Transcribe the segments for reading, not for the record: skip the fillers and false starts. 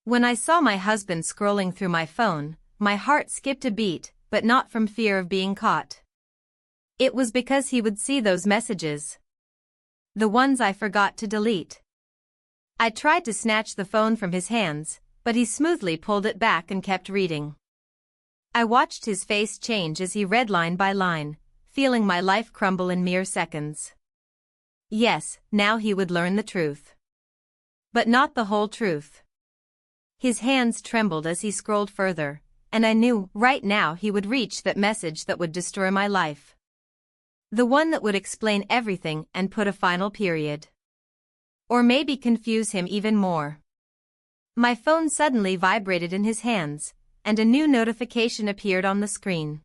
When I saw my husband scrolling through my phone, my heart skipped a beat, but not from fear of being caught. It was because he would see those messages. The ones I forgot to delete. I tried to snatch the phone from his hands, but he smoothly pulled it back and kept reading. I watched his face change as he read line by line, feeling my life crumble in mere seconds. Yes, now he would learn the truth. But not the whole truth. His hands trembled as he scrolled further, and I knew, right now he would reach that message that would destroy my life. The one that would explain everything and put a final period. Or maybe confuse him even more. My phone suddenly vibrated in his hands, and a new notification appeared on the screen.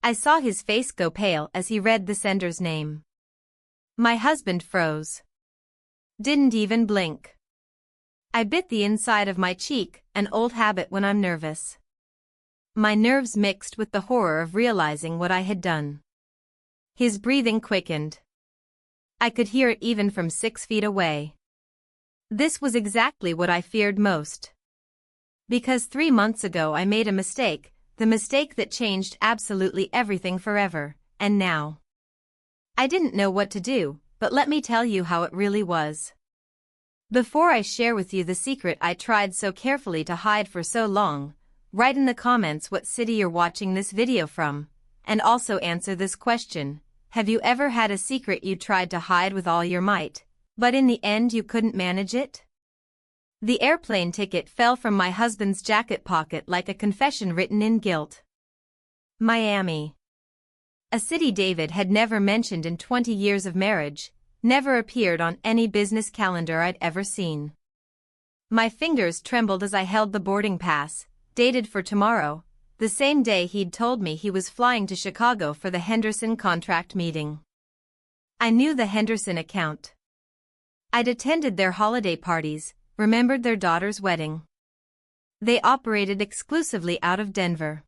I saw his face go pale as he read the sender's name. My husband froze. Didn't even blink. I bit the inside of my cheek, an old habit when I'm nervous. My nerves mixed with the horror of realizing what I had done. His breathing quickened. I could hear it even from 6 feet away. This was exactly what I feared most. Because 3 months ago I made a mistake, the mistake that changed absolutely everything forever, and now. I didn't know what to do, but let me tell you how it really was. Before I share with you the secret I tried so carefully to hide for so long, write in the comments what city you're watching this video from. And also answer this question: have you ever had a secret you tried to hide with all your might, but in the end you couldn't manage it? The airplane ticket fell from my husband's jacket pocket like a confession written in guilt. Miami. A city David had never mentioned in 20 years of marriage, never appeared on any business calendar I'd ever seen. My fingers trembled as I held the boarding pass, dated for tomorrow, the same day he'd told me he was flying to Chicago for the Henderson contract meeting. I knew the Henderson account. I'd attended their holiday parties, remembered their daughter's wedding. They operated exclusively out of Denver.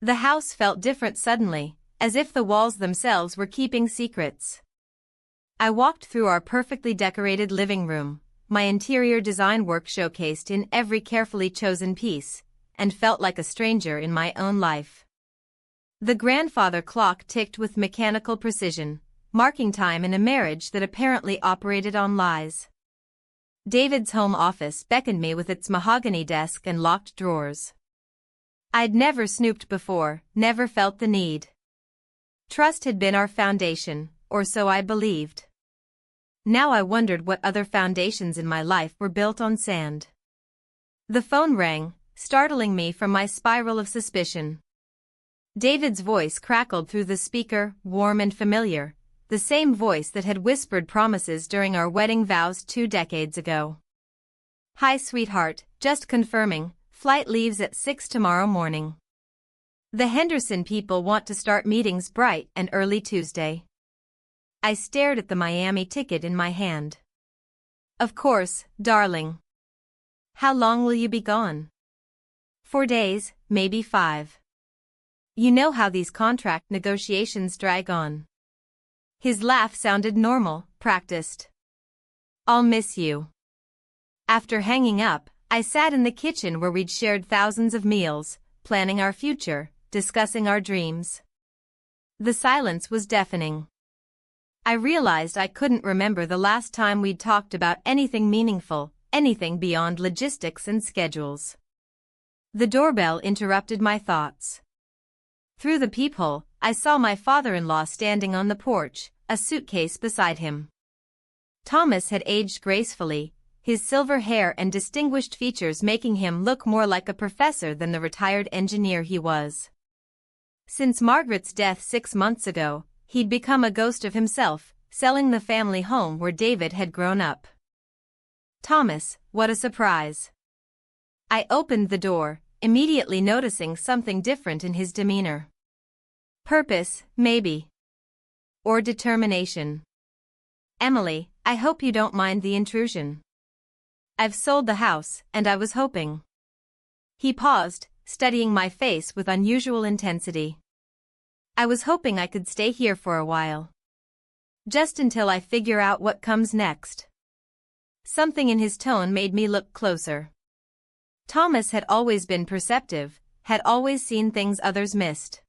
The house felt different suddenly, as if the walls themselves were keeping secrets. I walked through our perfectly decorated living room, my interior design work showcased in every carefully chosen piece, and felt like a stranger in my own life. The grandfather clock ticked with mechanical precision, marking time in a marriage that apparently operated on lies. David's home office beckoned me with its mahogany desk and locked drawers. I'd never snooped before, never felt the need. Trust had been our foundation, or so I believed. Now I wondered what other foundations in my life were built on sand. The phone rang, startling me from my spiral of suspicion. David's voice crackled through the speaker, warm and familiar, the same voice that had whispered promises during our wedding vows 2 decades ago. "Hi sweetheart, just confirming, flight leaves at 6 tomorrow morning. The Henderson people want to start meetings bright and early Tuesday." I stared at the Miami ticket in my hand. "Of course, darling. How long will you be gone?" 4 days, maybe 5. You know how these contract negotiations drag on. His laugh sounded normal, practiced. "I'll miss you." After hanging up, I sat in the kitchen where we'd shared thousands of meals, planning our future, discussing our dreams. The silence was deafening. I realized I couldn't remember the last time we'd talked about anything meaningful, anything beyond logistics and schedules. The doorbell interrupted my thoughts. Through the peephole, I saw my father-in-law standing on the porch, a suitcase beside him. Thomas had aged gracefully, his silver hair and distinguished features making him look more like a professor than the retired engineer he was. Since Margaret's death 6 months ago, he'd become a ghost of himself, selling the family home where David had grown up. "Thomas, what a surprise." I opened the door, immediately noticing something different in his demeanor. Purpose, maybe. Or determination. "Emily, I hope you don't mind the intrusion. I've sold the house, and I was hoping." He paused, studying my face with unusual intensity. "I was hoping I could stay here for a while. Just until I figure out what comes next." Something in his tone made me look closer. Thomas had always been perceptive, had always seen things others missed.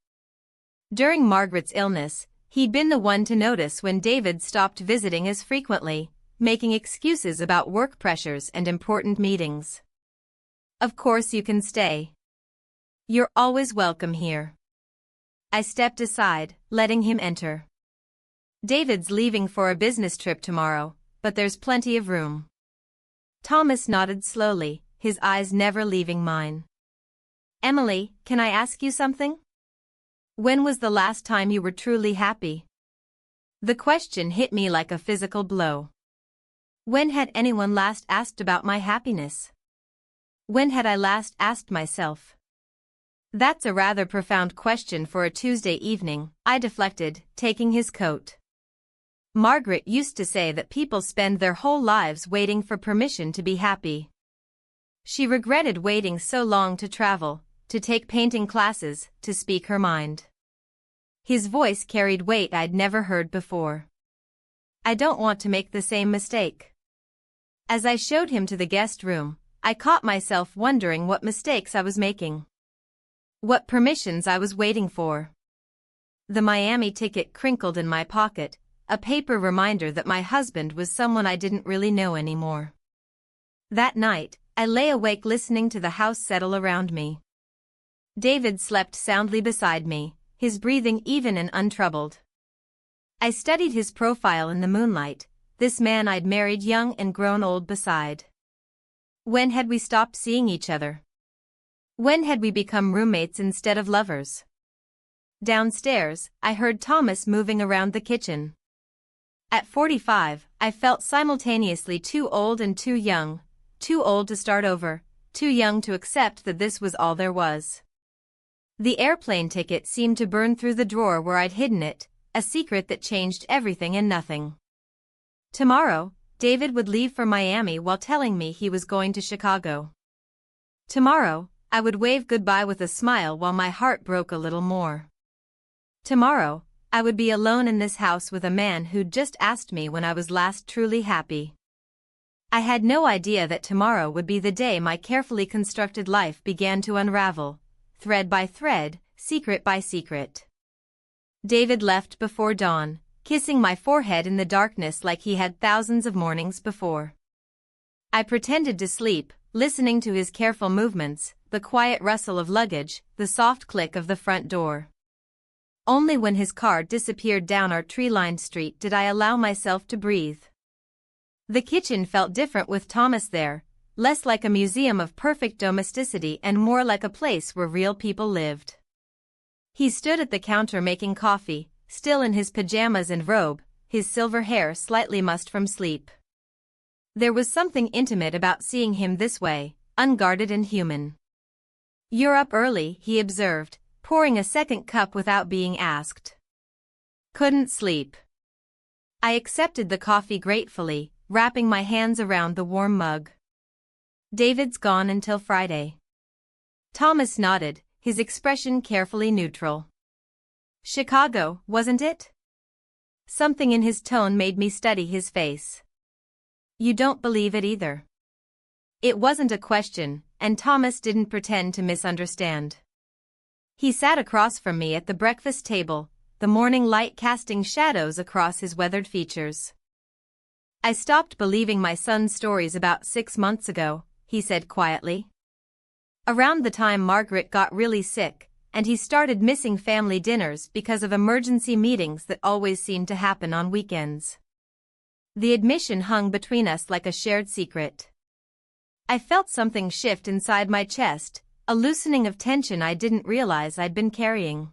During Margaret's illness, he'd been the one to notice when David stopped visiting as frequently, making excuses about work pressures and important meetings. "Of course you can stay. You're always welcome here." I stepped aside, letting him enter. "David's leaving for a business trip tomorrow, but there's plenty of room." Thomas nodded slowly, his eyes never leaving mine. "Emily, can I ask you something? When was the last time you were truly happy?" The question hit me like a physical blow. When had anyone last asked about my happiness? When had I last asked myself? "That's a rather profound question for a Tuesday evening," I deflected, taking his coat. "Margaret used to say that people spend their whole lives waiting for permission to be happy. She regretted waiting so long to travel, to take painting classes, to speak her mind." His voice carried weight I'd never heard before. "I don't want to make the same mistake." As I showed him to the guest room, I caught myself wondering what mistakes I was making. What permissions I was waiting for. The Miami ticket crinkled in my pocket, a paper reminder that my husband was someone I didn't really know anymore. That night, I lay awake listening to the house settle around me. David slept soundly beside me, his breathing even and untroubled. I studied his profile in the moonlight, this man I'd married young and grown old beside. When had we stopped seeing each other? When had we become roommates instead of lovers? Downstairs, I heard Thomas moving around the kitchen. At 45, I felt simultaneously too old and too young, too old to start over, too young to accept that this was all there was. The airplane ticket seemed to burn through the drawer where I'd hidden it, a secret that changed everything and nothing. Tomorrow, David would leave for Miami while telling me he was going to Chicago. Tomorrow, I would wave goodbye with a smile while my heart broke a little more. Tomorrow, I would be alone in this house with a man who'd just asked me when I was last truly happy. I had no idea that tomorrow would be the day my carefully constructed life began to unravel, thread by thread, secret by secret. David left before dawn, kissing my forehead in the darkness like he had thousands of mornings before. I pretended to sleep, listening to his careful movements, the quiet rustle of luggage, the soft click of the front door. Only when his car disappeared down our tree-lined street did I allow myself to breathe. The kitchen felt different with Thomas there, less like a museum of perfect domesticity and more like a place where real people lived. He stood at the counter making coffee, still in his pajamas and robe, his silver hair slightly mussed from sleep. There was something intimate about seeing him this way, unguarded and human. "You're up early," he observed, pouring a second cup without being asked. "Couldn't sleep." I accepted the coffee gratefully, wrapping my hands around the warm mug. "David's gone until Friday." Thomas nodded, his expression carefully neutral. "Chicago, wasn't it?" Something in his tone made me study his face. "You don't believe it either." It wasn't a question, and Thomas didn't pretend to misunderstand. He sat across from me at the breakfast table, the morning light casting shadows across his weathered features. "I stopped believing my son's stories about 6 months ago," he said quietly. "Around the time Margaret got really sick, and he started missing family dinners because of emergency meetings that always seemed to happen on weekends. The admission hung between us like a shared secret. I felt something shift inside my chest, a loosening of tension I didn't realize I'd been carrying.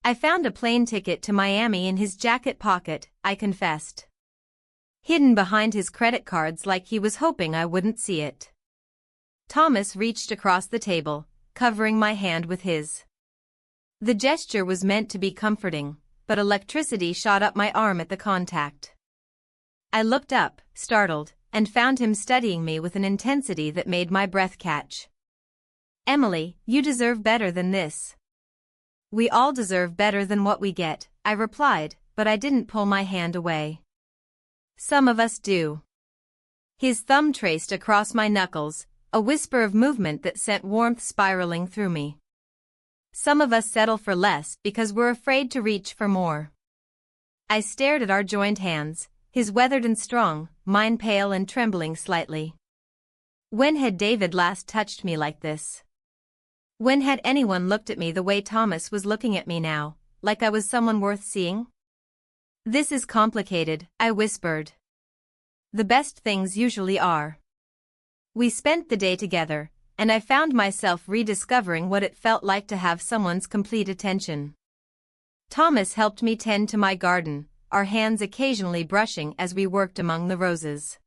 I found a plane ticket to Miami in his jacket pocket, I confessed. Hidden behind his credit cards like he was hoping I wouldn't see it. Thomas reached across the table, covering my hand with his. The gesture was meant to be comforting, but electricity shot up my arm at the contact. I looked up, startled, and found him studying me with an intensity that made my breath catch. "Emily, you deserve better than this." "We all deserve better than what we get," I replied, but I didn't pull my hand away. "Some of us do." His thumb traced across my knuckles, a whisper of movement that sent warmth spiraling through me. Some of us settle for less because we're afraid to reach for more. I stared at our joined hands, his weathered and strong, mine pale and trembling slightly. When had David last touched me like this? When had anyone looked at me the way Thomas was looking at me now, like I was someone worth seeing? "This is complicated," I whispered. "The best things usually are." We spent the day together, and I found myself rediscovering what it felt like to have someone's complete attention. Thomas helped me tend to my garden, our hands occasionally brushing as we worked among the roses.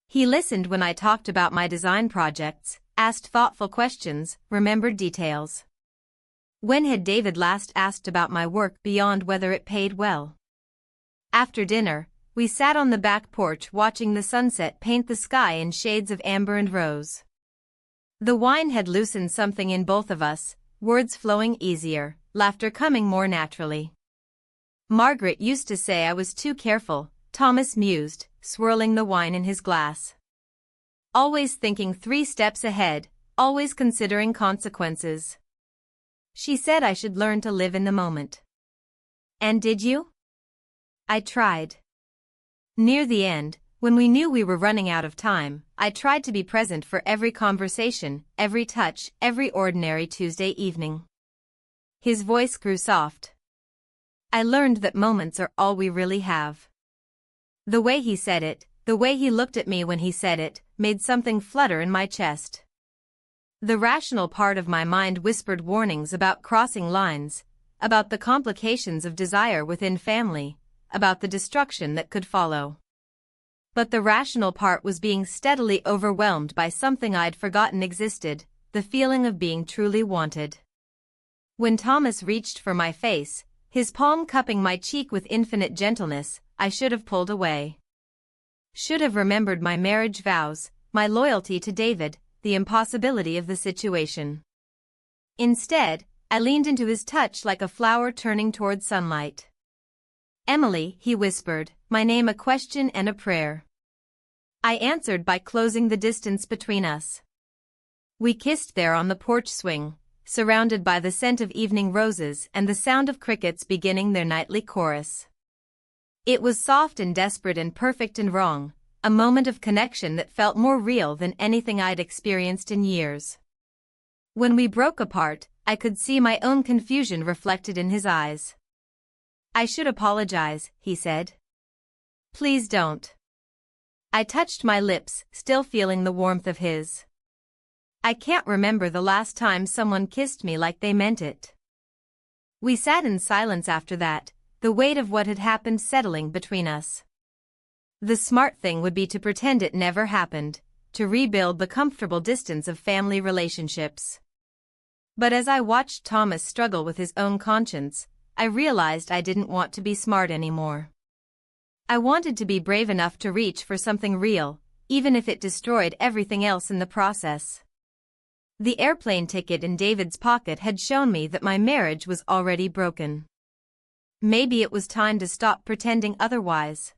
He listened when I talked about my design projects, asked thoughtful questions, remembered details. When had David last asked about my work beyond whether it paid well? After dinner, we sat on the back porch watching the sunset paint the sky in shades of amber and rose. The wine had loosened something in both of us, words flowing easier, laughter coming more naturally. "Margaret used to say I was too careful," Thomas mused, swirling the wine in his glass. "Always thinking 3 steps ahead, always considering consequences. She said I should learn to live in the moment." "And did you?" I tried. Near the end, when we knew we were running out of time, I tried to be present for every conversation, every touch, every ordinary Tuesday evening. His voice grew soft. I learned that moments are all we really have. The way he said it, the way he looked at me when he said it, made something flutter in my chest. The rational part of my mind whispered warnings about crossing lines, about the complications of desire within family, about the destruction that could follow. But the rational part was being steadily overwhelmed by something I'd forgotten existed, the feeling of being truly wanted. When Thomas reached for my face, his palm cupping my cheek with infinite gentleness, I should have pulled away. Should have remembered my marriage vows, my loyalty to David, the impossibility of the situation. Instead, I leaned into his touch like a flower turning toward sunlight. "Emily," he whispered, my name a question and a prayer. I answered by closing the distance between us. We kissed there on the porch swing, surrounded by the scent of evening roses and the sound of crickets beginning their nightly chorus. It was soft and desperate and perfect and wrong, a moment of connection that felt more real than anything I'd experienced in years. When we broke apart, I could see my own confusion reflected in his eyes. "I should apologize," he said. "Please don't." I touched my lips, still feeling the warmth of his. I can't remember the last time someone kissed me like they meant it. We sat in silence after that, the weight of what had happened settling between us. The smart thing would be to pretend it never happened, to rebuild the comfortable distance of family relationships. But as I watched Thomas struggle with his own conscience, I realized I didn't want to be smart anymore. I wanted to be brave enough to reach for something real, even if it destroyed everything else in the process. The airplane ticket in David's pocket had shown me that my marriage was already broken. Maybe it was time to stop pretending otherwise.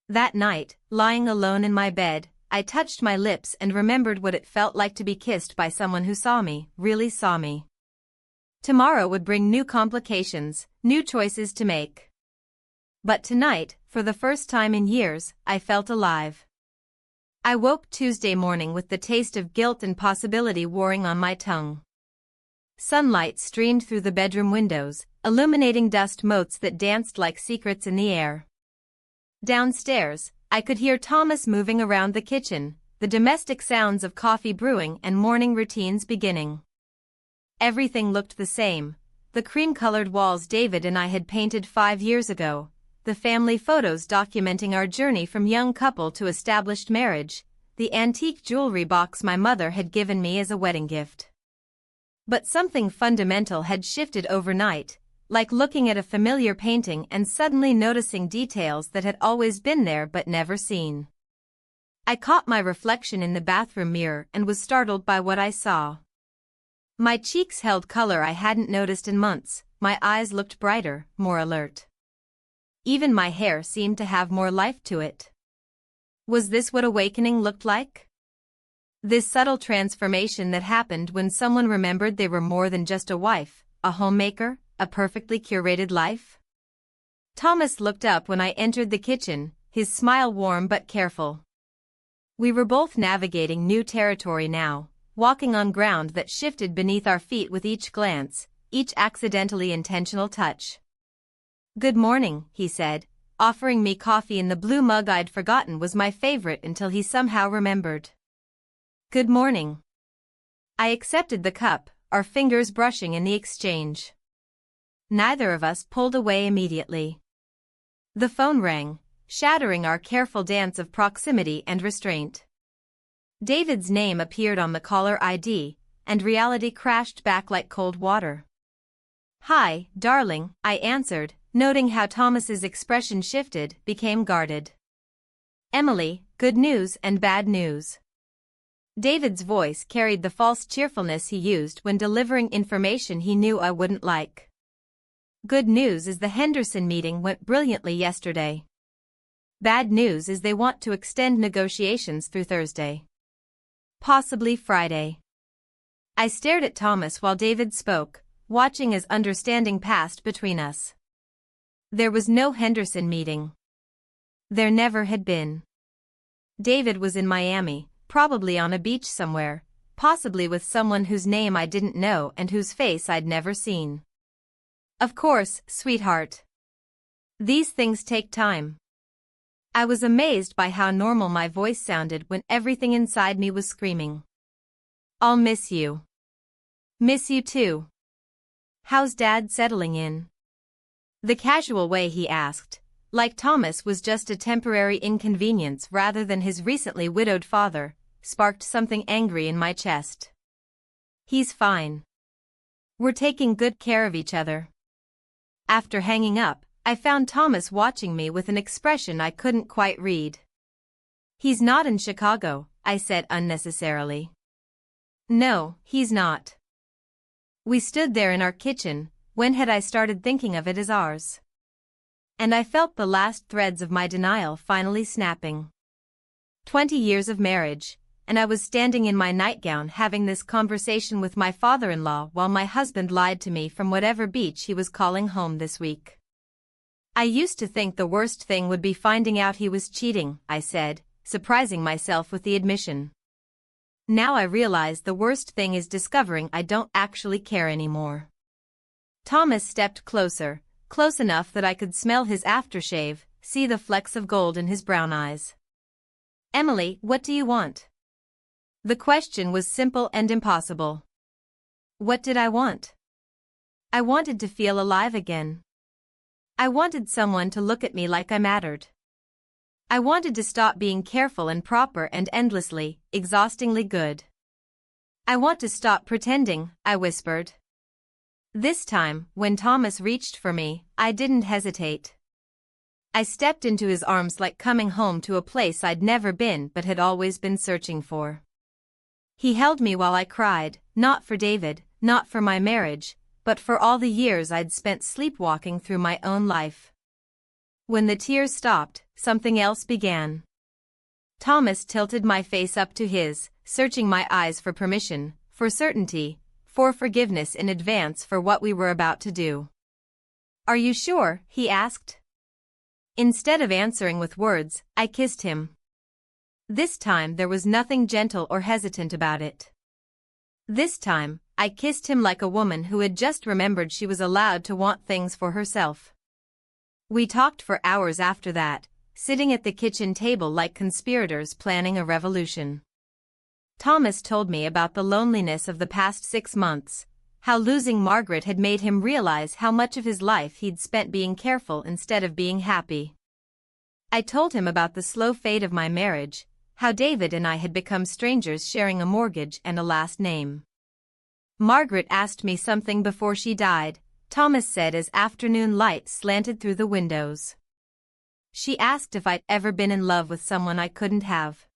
That night, lying alone in my bed, I touched my lips and remembered what it felt like to be kissed by someone who saw me, really saw me. Tomorrow would bring new complications, new choices to make. But tonight, for the first time in years, I felt alive. I woke Tuesday morning with the taste of guilt and possibility warring on my tongue. Sunlight streamed through the bedroom windows, illuminating dust motes that danced like secrets in the air. Downstairs, I could hear Thomas moving around the kitchen, the domestic sounds of coffee brewing and morning routines beginning. Everything looked the same, the cream-colored walls David and I had painted 5 years ago, the family photos documenting our journey from young couple to established marriage, the antique jewelry box my mother had given me as a wedding gift. But something fundamental had shifted overnight, like looking at a familiar painting and suddenly noticing details that had always been there but never seen. I caught my reflection in the bathroom mirror and was startled by what I saw. My cheeks held color I hadn't noticed in months, my eyes looked brighter, more alert. Even my hair seemed to have more life to it. Was this what awakening looked like? This subtle transformation that happened when someone remembered they were more than just a wife, a homemaker, a perfectly curated life. Thomas looked up when I entered the kitchen, his smile warm but careful. We were both navigating new territory now, walking on ground that shifted beneath our feet with each glance, each accidentally intentional touch. "Good morning," he said, offering me coffee in the blue mug I'd forgotten was my favorite until he somehow remembered. "Good morning." I accepted the cup, our fingers brushing in the exchange. Neither of us pulled away immediately. The phone rang, shattering our careful dance of proximity and restraint. David's name appeared on the caller ID, and reality crashed back like cold water. "Hi, darling," I answered, noting how Thomas's expression shifted, became guarded. "Emily, good news and bad news." David's voice carried the false cheerfulness he used when delivering information he knew I wouldn't like. "Good news is the Henderson meeting went brilliantly yesterday. Bad news is they want to extend negotiations through Thursday. Possibly Friday." I stared at Thomas while David spoke, watching as understanding passed between us. There was no Henderson meeting. There never had been. David was in Miami, probably on a beach somewhere, possibly with someone whose name I didn't know and whose face I'd never seen. "Of course, sweetheart. These things take time." I was amazed by how normal my voice sounded when everything inside me was screaming. "I'll miss you." "Miss you too. How's Dad settling in?" The casual way he asked, like Thomas was just a temporary inconvenience rather than his recently widowed father, sparked something angry in my chest. "He's fine. We're taking good care of each other." After hanging up, I found Thomas watching me with an expression I couldn't quite read. "He's not in Chicago," I said unnecessarily. "No, he's not." We stood there in our kitchen. When had I started thinking of it as ours? And I felt the last threads of my denial finally snapping. 20 years of marriage, and I was standing in my nightgown having this conversation with my father-in-law while my husband lied to me from whatever beach he was calling home this week. "I used to think the worst thing would be finding out he was cheating," I said, surprising myself with the admission. "Now I realize the worst thing is discovering I don't actually care anymore." Thomas stepped closer, close enough that I could smell his aftershave, see the flecks of gold in his brown eyes. "Emily, what do you want?" The question was simple and impossible. What did I want? I wanted to feel alive again. I wanted someone to look at me like I mattered. I wanted to stop being careful and proper and endlessly, exhaustingly good. "I want to stop pretending," I whispered. This time, when Thomas reached for me, I didn't hesitate. I stepped into his arms like coming home to a place I'd never been but had always been searching for. He held me while I cried, not for David, not for my marriage, but for all the years I'd spent sleepwalking through my own life. When the tears stopped, something else began. Thomas tilted my face up to his, searching my eyes for permission, for certainty, for forgiveness in advance for what we were about to do. "Are you sure?" he asked. Instead of answering with words, I kissed him. This time there was nothing gentle or hesitant about it. This time, I kissed him like a woman who had just remembered she was allowed to want things for herself. We talked for hours after that, sitting at the kitchen table like conspirators planning a revolution. Thomas told me about the loneliness of the past 6 months, how losing Margaret had made him realize how much of his life he'd spent being careful instead of being happy. I told him about the slow fate of my marriage, how David and I had become strangers sharing a mortgage and a last name. "Margaret asked me something before she died," Thomas said as afternoon light slanted through the windows. "She asked if I'd ever been in love with someone I couldn't have."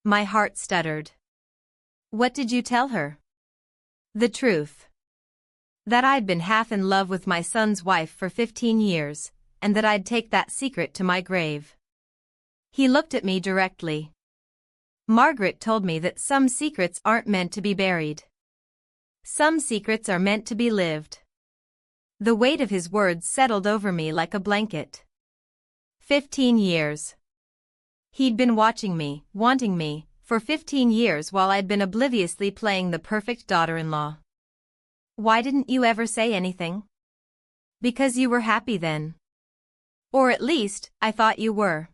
My heart stuttered. "What did you tell her?" "The truth. That I'd been half in love with my son's wife for 15 years, and that I'd take that secret to my grave." He looked at me directly. Margaret told me that some secrets aren't meant to be buried. Some secrets are meant to be lived. The weight of his words settled over me like a blanket. 15 years. He'd been watching me, wanting me, for 15 years while I'd been obliviously playing the perfect daughter-in-law. Why didn't you ever say anything? Because you were happy then. Or at least, I thought you were.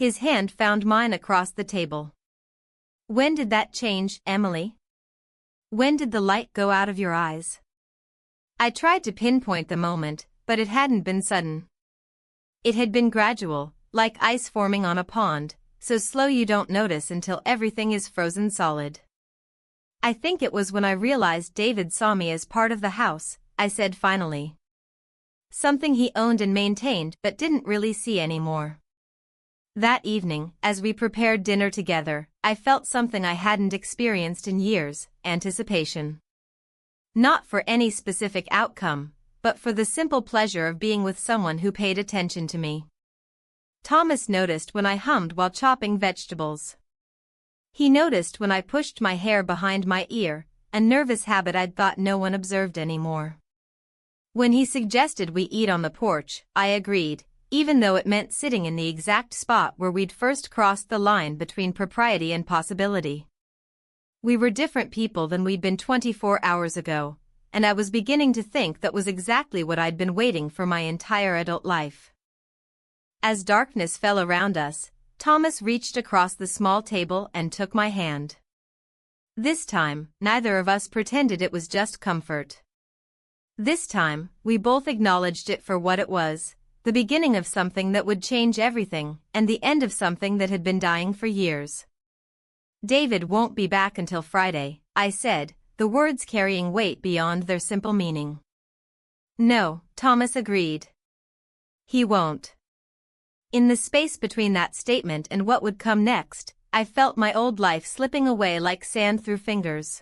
His hand found mine across the table. When did that change, Emily? When did the light go out of your eyes? I tried to pinpoint the moment, but it hadn't been sudden. It had been gradual, like ice forming on a pond, so slow you don't notice until everything is frozen solid. I think it was when I realized David saw me as part of the house, I said finally. Something he owned and maintained but didn't really see anymore. That evening, as we prepared dinner together, I felt something I hadn't experienced in years, anticipation. Not for any specific outcome, but for the simple pleasure of being with someone who paid attention to me. Thomas noticed when I hummed while chopping vegetables. He noticed when I pushed my hair behind my ear, a nervous habit I'd thought no one observed anymore. When he suggested we eat on the porch, I agreed, even though it meant sitting in the exact spot where we'd first crossed the line between propriety and possibility. We were different people than we'd been 24 hours ago, and I was beginning to think that was exactly what I'd been waiting for my entire adult life. As darkness fell around us, Thomas reached across the small table and took my hand. This time, neither of us pretended it was just comfort. This time, we both acknowledged it for what it was, the beginning of something that would change everything, and the end of something that had been dying for years. David won't be back until Friday, I said, the words carrying weight beyond their simple meaning. No, Thomas agreed. He won't. In the space between that statement and what would come next, I felt my old life slipping away like sand through fingers.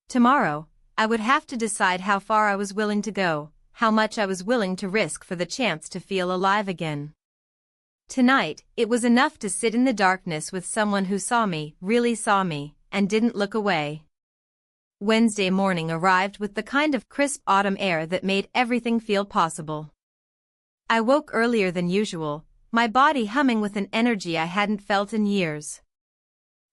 Tomorrow, I would have to decide how far I was willing to go, how much I was willing to risk for the chance to feel alive again. Tonight, it was enough to sit in the darkness with someone who saw me, really saw me, and didn't look away. Wednesday morning arrived with the kind of crisp autumn air that made everything feel possible. I woke earlier than usual, my body humming with an energy I hadn't felt in years.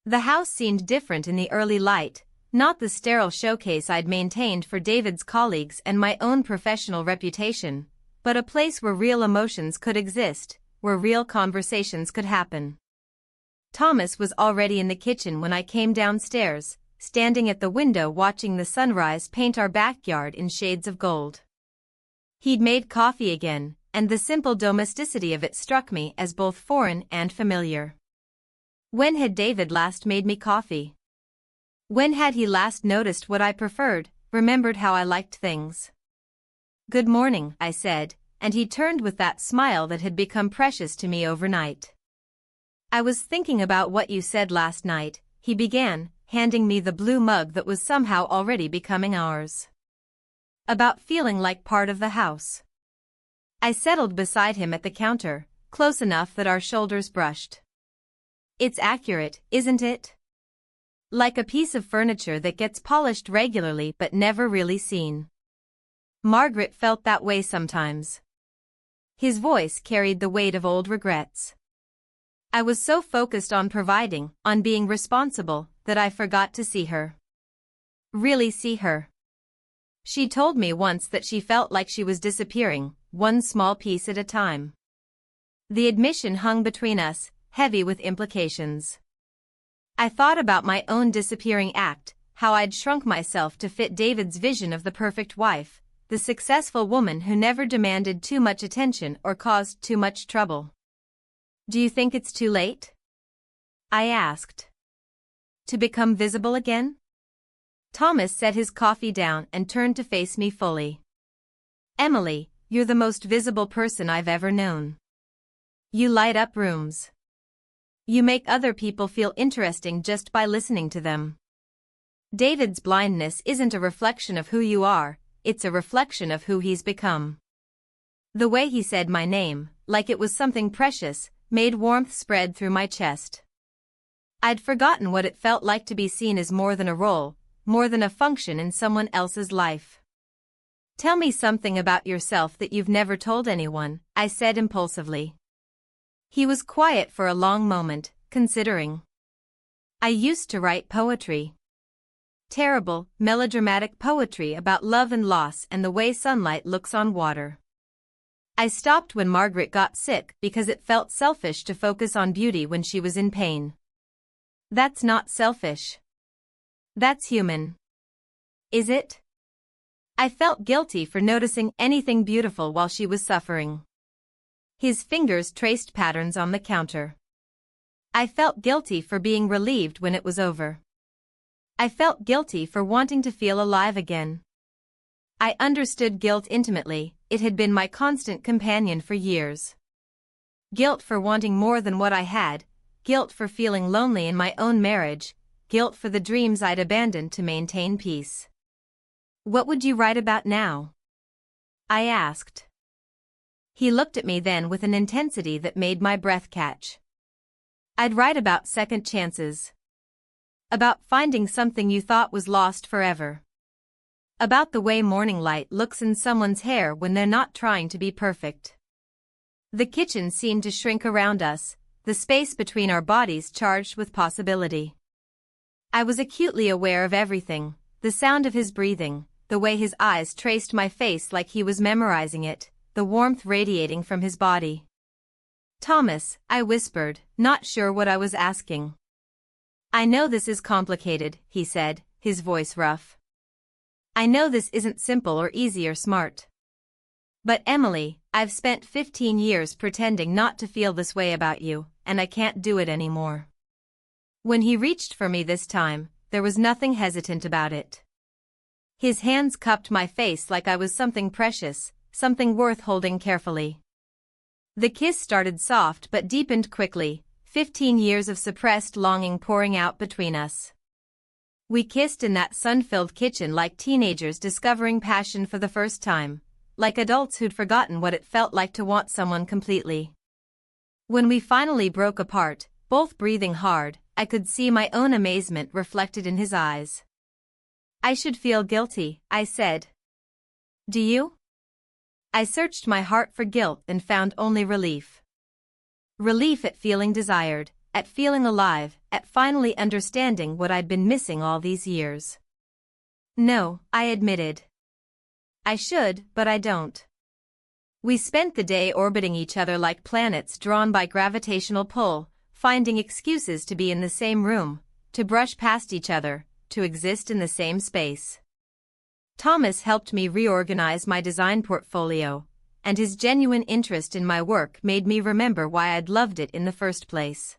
The house seemed different in the early light, not the sterile showcase I'd maintained for David's colleagues and my own professional reputation, but a place where real emotions could exist, where real conversations could happen. Thomas was already in the kitchen when I came downstairs, standing at the window watching the sunrise paint our backyard in shades of gold. He'd made coffee again, and the simple domesticity of it struck me as both foreign and familiar. When had David last made me coffee? When had he last noticed what I preferred, remembered how I liked things? Good morning, I said, and he turned with that smile that had become precious to me overnight. I was thinking about what you said last night, he began, handing me the blue mug that was somehow already becoming ours. About feeling like part of the house. I settled beside him at the counter, close enough that our shoulders brushed. It's accurate, isn't it? Like a piece of furniture that gets polished regularly but never really seen. Margaret felt that way sometimes. His voice carried the weight of old regrets. I was so focused on providing, on being responsible, that I forgot to see her. Really see her. She told me once that she felt like she was disappearing, one small piece at a time. The admission hung between us, heavy with implications. I thought about my own disappearing act, how I'd shrunk myself to fit David's vision of the perfect wife, the successful woman who never demanded too much attention or caused too much trouble. Do you think it's too late? I asked. To become visible again? Thomas set his coffee down and turned to face me fully. Emily, you're the most visible person I've ever known. You light up rooms. You make other people feel interesting just by listening to them. David's blindness isn't a reflection of who you are, it's a reflection of who he's become. The way he said my name, like it was something precious, made warmth spread through my chest. I'd forgotten what it felt like to be seen as more than a role, more than a function in someone else's life. Tell me something about yourself that you've never told anyone, I said impulsively. He was quiet for a long moment, considering. I used to write poetry. Terrible, melodramatic poetry about love and loss and the way sunlight looks on water. I stopped when Margaret got sick because it felt selfish to focus on beauty when she was in pain. That's not selfish. That's human. Is it? I felt guilty for noticing anything beautiful while she was suffering. His fingers traced patterns on the counter. I felt guilty for being relieved when it was over. I felt guilty for wanting to feel alive again. I understood guilt intimately, it had been my constant companion for years. Guilt for wanting more than what I had, guilt for feeling lonely in my own marriage, guilt for the dreams I'd abandoned to maintain peace. What would you write about now? I asked. He looked at me then with an intensity that made my breath catch. I'd write about second chances. About finding something you thought was lost forever. About the way morning light looks in someone's hair when they're not trying to be perfect. The kitchen seemed to shrink around us, the space between our bodies charged with possibility. I was acutely aware of everything, the sound of his breathing, the way his eyes traced my face like he was memorizing it, the warmth radiating from his body. Thomas, I whispered, not sure what I was asking. I know this is complicated, he said, his voice rough. I know this isn't simple or easy or smart. But Emily, I've spent 15 years pretending not to feel this way about you, and I can't do it anymore. When he reached for me this time, there was nothing hesitant about it. His hands cupped my face like I was something precious, something worth holding carefully. The kiss started soft but deepened quickly, 15 years of suppressed longing pouring out between us. We kissed in that sun-filled kitchen like teenagers discovering passion for the first time, like adults who'd forgotten what it felt like to want someone completely. When we finally broke apart, both breathing hard, I could see my own amazement reflected in his eyes. I should feel guilty, I said. Do you? I searched my heart for guilt and found only relief. Relief at feeling desired, at feeling alive, at finally understanding what I'd been missing all these years. No, I admitted. I should, but I don't. We spent the day orbiting each other like planets drawn by gravitational pull, finding excuses to be in the same room, to brush past each other, to exist in the same space. Thomas helped me reorganize my design portfolio, and his genuine interest in my work made me remember why I'd loved it in the first place.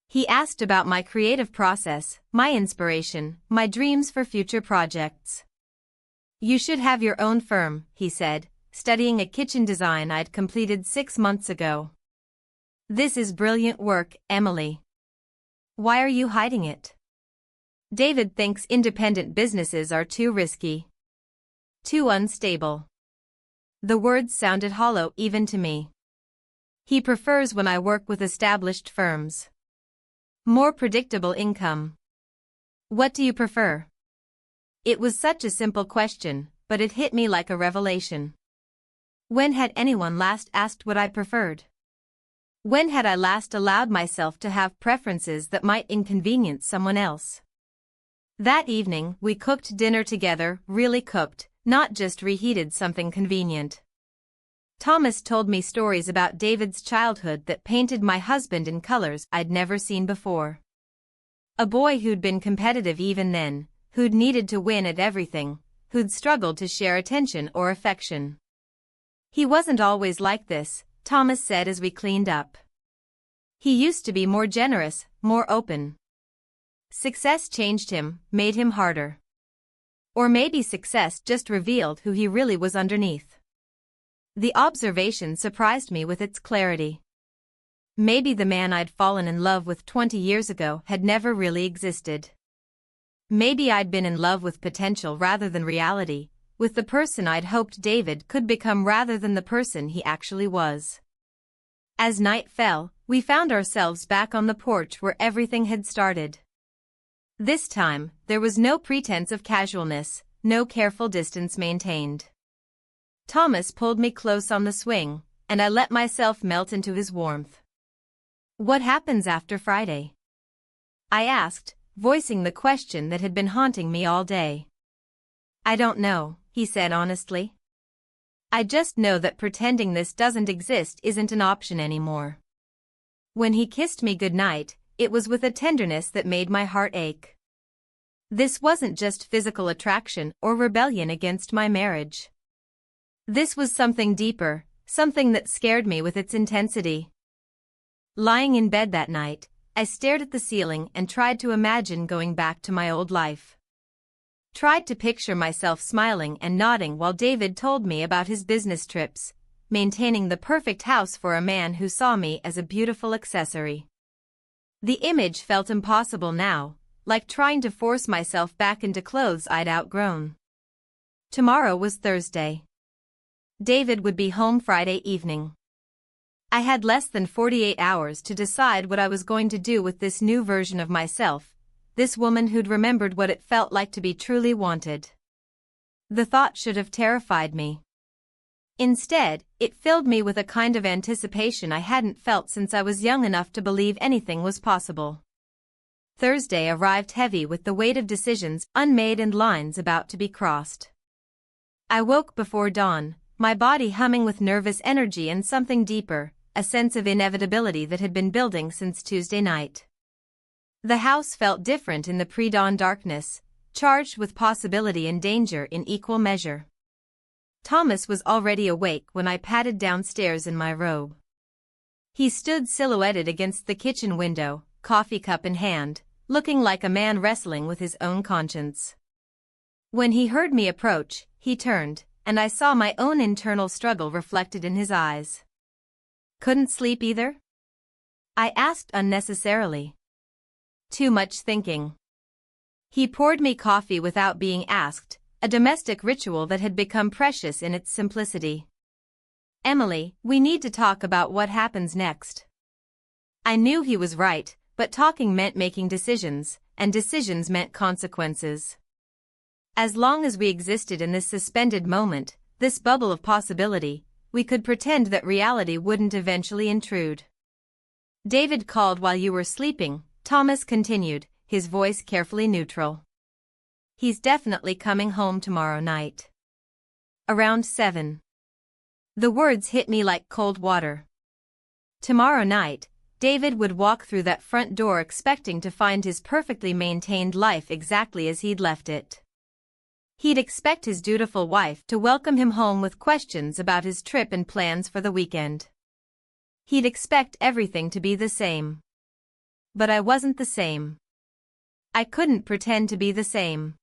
He asked about my creative process, my inspiration, my dreams for future projects. You should have your own firm, he said, studying a kitchen design I'd completed 6 months ago. This is brilliant work, Emily. Why are you hiding it? David thinks independent businesses are too risky. Too unstable. The words sounded hollow even to me. He prefers when I work with established firms. More predictable income. What do you prefer? It was such a simple question, but it hit me like a revelation. When had anyone last asked what I preferred? When had I last allowed myself to have preferences that might inconvenience someone else? That evening, we cooked dinner together, really cooked, not just reheated something convenient. Thomas told me stories about David's childhood that painted my husband in colors I'd never seen before. A boy who'd been competitive even then, who'd needed to win at everything, who'd struggled to share attention or affection. He wasn't always like this, Thomas said as we cleaned up. He used to be more generous, more open. Success changed him, made him harder. Or maybe success just revealed who he really was underneath. The observation surprised me with its clarity. Maybe the man I'd fallen in love with 20 years ago had never really existed. Maybe I'd been in love with potential rather than reality, with the person I'd hoped David could become rather than the person he actually was. As night fell, we found ourselves back on the porch where everything had started. This time, there was no pretense of casualness, no careful distance maintained. Thomas pulled me close on the swing, and I let myself melt into his warmth. "What happens after Friday?" I asked, voicing the question that had been haunting me all day. "I don't know," he said honestly. "I just know that pretending this doesn't exist isn't an option anymore." When he kissed me goodnight, it was with a tenderness that made my heart ache. This wasn't just physical attraction or rebellion against my marriage. This was something deeper, something that scared me with its intensity. Lying in bed that night, I stared at the ceiling and tried to imagine going back to my old life. Tried to picture myself smiling and nodding while David told me about his business trips, maintaining the perfect house for a man who saw me as a beautiful accessory. The image felt impossible now, like trying to force myself back into clothes I'd outgrown. Tomorrow was Thursday. David would be home Friday evening. I had less than 48 hours to decide what I was going to do with this new version of myself, this woman who'd remembered what it felt like to be truly wanted. The thought should have terrified me. Instead, it filled me with a kind of anticipation I hadn't felt since I was young enough to believe anything was possible. Thursday arrived heavy with the weight of decisions unmade and lines about to be crossed. I woke before dawn, my body humming with nervous energy and something deeper, a sense of inevitability that had been building since Tuesday night. The house felt different in the pre-dawn darkness, charged with possibility and danger in equal measure. Thomas was already awake when I padded downstairs in my robe. He stood silhouetted against the kitchen window, coffee cup in hand, looking like a man wrestling with his own conscience. When he heard me approach, he turned, and I saw my own internal struggle reflected in his eyes. "Couldn't sleep either?" I asked unnecessarily. "Too much thinking." He poured me coffee without being asked, a domestic ritual that had become precious in its simplicity. "Emily, we need to talk about what happens next." I knew he was right, but talking meant making decisions, and decisions meant consequences. As long as we existed in this suspended moment, this bubble of possibility, we could pretend that reality wouldn't eventually intrude. "David called while you were sleeping," Thomas continued, his voice carefully neutral. "He's definitely coming home tomorrow night. Around 7. The words hit me like cold water. Tomorrow night, David would walk through that front door expecting to find his perfectly maintained life exactly as he'd left it. He'd expect his dutiful wife to welcome him home with questions about his trip and plans for the weekend. He'd expect everything to be the same. But I wasn't the same. I couldn't pretend to be the same.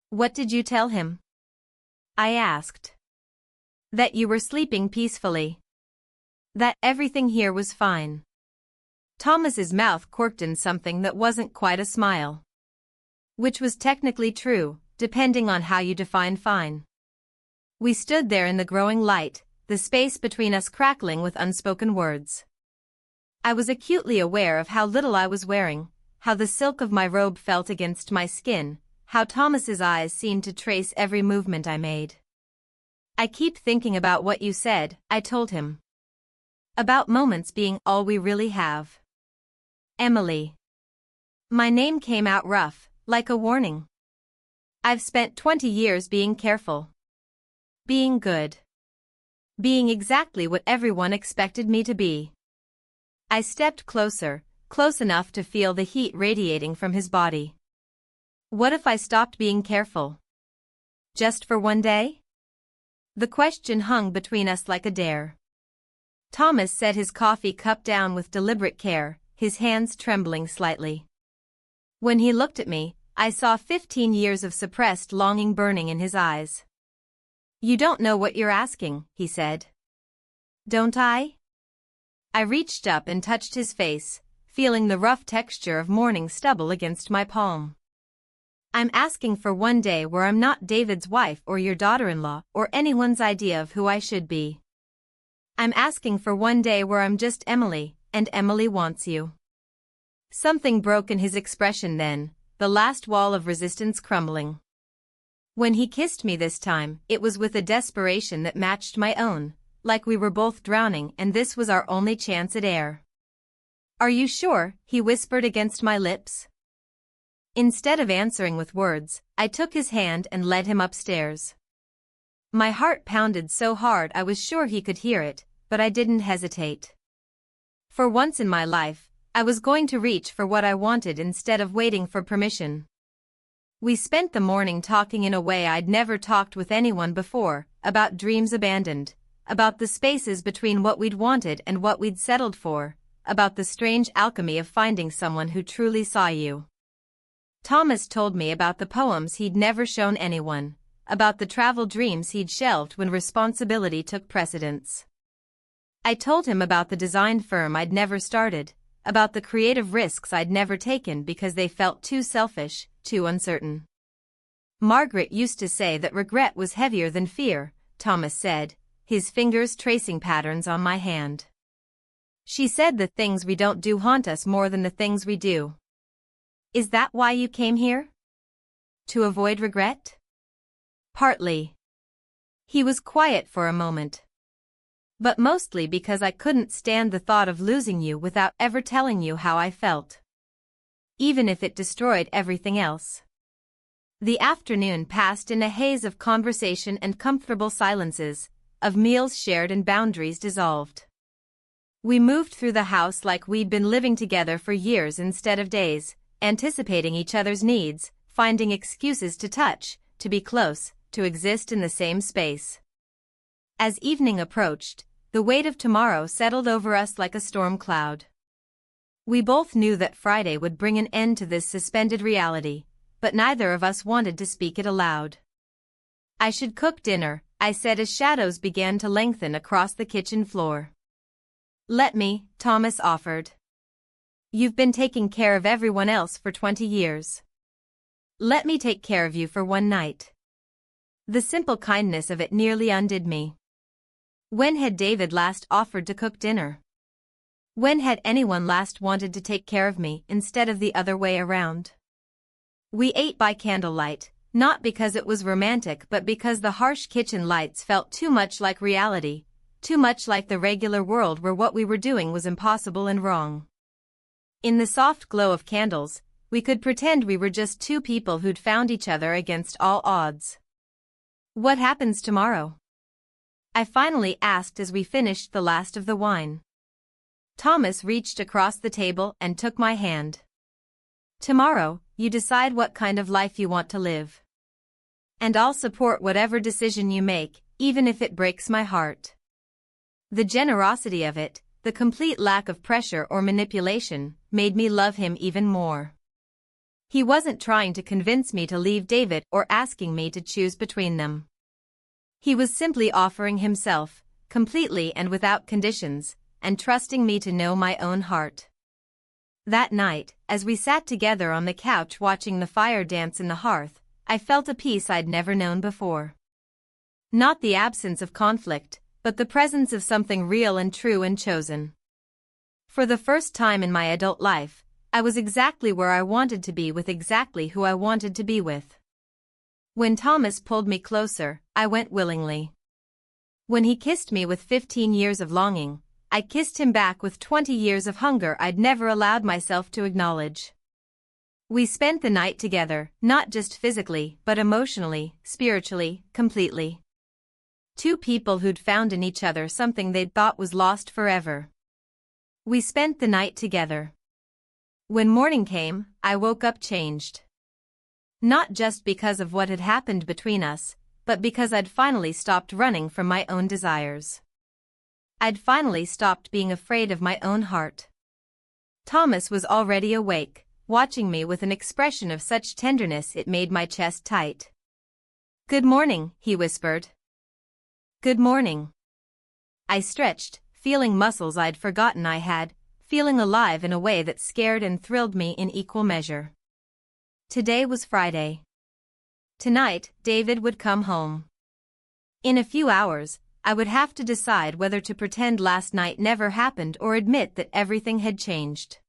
"What did you tell him?" I asked. "That you were sleeping peacefully. That everything here was fine." Thomas's mouth quirked in something that wasn't quite a smile. Which was technically true, depending on how you define fine. We stood there in the growing light, the space between us crackling with unspoken words. I was acutely aware of how little I was wearing, how the silk of my robe felt against my skin, how Thomas's eyes seemed to trace every movement I made. "I keep thinking about what you said," I told him. "About moments being all we really have." Emily. My name came out rough, like a warning. I've spent 20 years being careful. Being good. Being exactly what everyone expected me to be. I stepped closer, close enough to feel the heat radiating from his body. What if I stopped being careful? Just for one day? The question hung between us like a dare. Thomas set his coffee cup down with deliberate care, his hands trembling slightly. When he looked at me, I saw 15 years of suppressed longing burning in his eyes. "You don't know what you're asking," he said. "Don't I?" I reached up and touched his face, feeling the rough texture of morning stubble against my palm. "I'm asking for one day where I'm not David's wife or your daughter-in-law or anyone's idea of who I should be. I'm asking for one day where I'm just Emily, and Emily wants you. Something broke in his expression then, the last wall of resistance crumbling. When he kissed me this time, it was with a desperation that matched my own, like we were both drowning and this was our only chance at air. Are you sure? He whispered against my lips. Instead of answering with words, I took his hand and led him upstairs. My heart pounded so hard I was sure he could hear it, but I didn't hesitate. For once in my life, I was going to reach for what I wanted instead of waiting for permission. We spent the morning talking in a way I'd never talked with anyone before, about dreams abandoned, about the spaces between what we'd wanted and what we'd settled for, about the strange alchemy of finding someone who truly saw you. Thomas told me about the poems he'd never shown anyone, about the travel dreams he'd shelved when responsibility took precedence. I told him about the design firm I'd never started, about the creative risks I'd never taken because they felt too selfish, too uncertain. Margaret used to say that regret was heavier than fear, Thomas said, his fingers tracing patterns on my hand. She said the things we don't do haunt us more than the things we do. Is that why you came here? To avoid regret? Partly. He was quiet for a moment. But mostly because I couldn't stand the thought of losing you without ever telling you how I felt. Even if it destroyed everything else. The afternoon passed in a haze of conversation and comfortable silences, of meals shared and boundaries dissolved. We moved through the house like we'd been living together for years instead of days, anticipating each other's needs, finding excuses to touch, to be close, to exist in the same space. As evening approached, the weight of tomorrow settled over us like a storm cloud. We both knew that Friday would bring an end to this suspended reality, but neither of us wanted to speak it aloud. I should cook dinner, I said as shadows began to lengthen across the kitchen floor. Let me, Thomas offered. You've been taking care of everyone else for 20 years. Let me take care of you for one night. The simple kindness of it nearly undid me. When had David last offered to cook dinner? When had anyone last wanted to take care of me instead of the other way around? We ate by candlelight, not because it was romantic but because the harsh kitchen lights felt too much like reality, too much like the regular world where what we were doing was impossible and wrong. In the soft glow of candles, we could pretend we were just two people who'd found each other against all odds. What happens tomorrow? I finally asked as we finished the last of the wine. Thomas reached across the table and took my hand. Tomorrow, you decide what kind of life you want to live. And I'll support whatever decision you make, even if it breaks my heart. The generosity of it, the complete lack of pressure or manipulation, made me love him even more. He wasn't trying to convince me to leave David or asking me to choose between them. He was simply offering himself, completely and without conditions, and trusting me to know my own heart. That night, as we sat together on the couch watching the fire dance in the hearth, I felt a peace I'd never known before. Not the absence of conflict, but the presence of something real and true and chosen. For the first time in my adult life, I was exactly where I wanted to be with exactly who I wanted to be with. When Thomas pulled me closer, I went willingly. When he kissed me with 15 years of longing, I kissed him back with 20 years of hunger I'd never allowed myself to acknowledge. We spent the night together, not just physically, but emotionally, spiritually, completely. Two people who'd found in each other something they'd thought was lost forever. We spent the night together. When morning came, I woke up changed. Not just because of what had happened between us, but because I'd finally stopped running from my own desires. I'd finally stopped being afraid of my own heart. Thomas was already awake, watching me with an expression of such tenderness it made my chest tight. "Good morning," he whispered. "Good morning." I stretched, feeling muscles I'd forgotten I had, feeling alive in a way that scared and thrilled me in equal measure. Today was Friday. Tonight, David would come home. In a few hours, I would have to decide whether to pretend last night never happened or admit that everything had changed.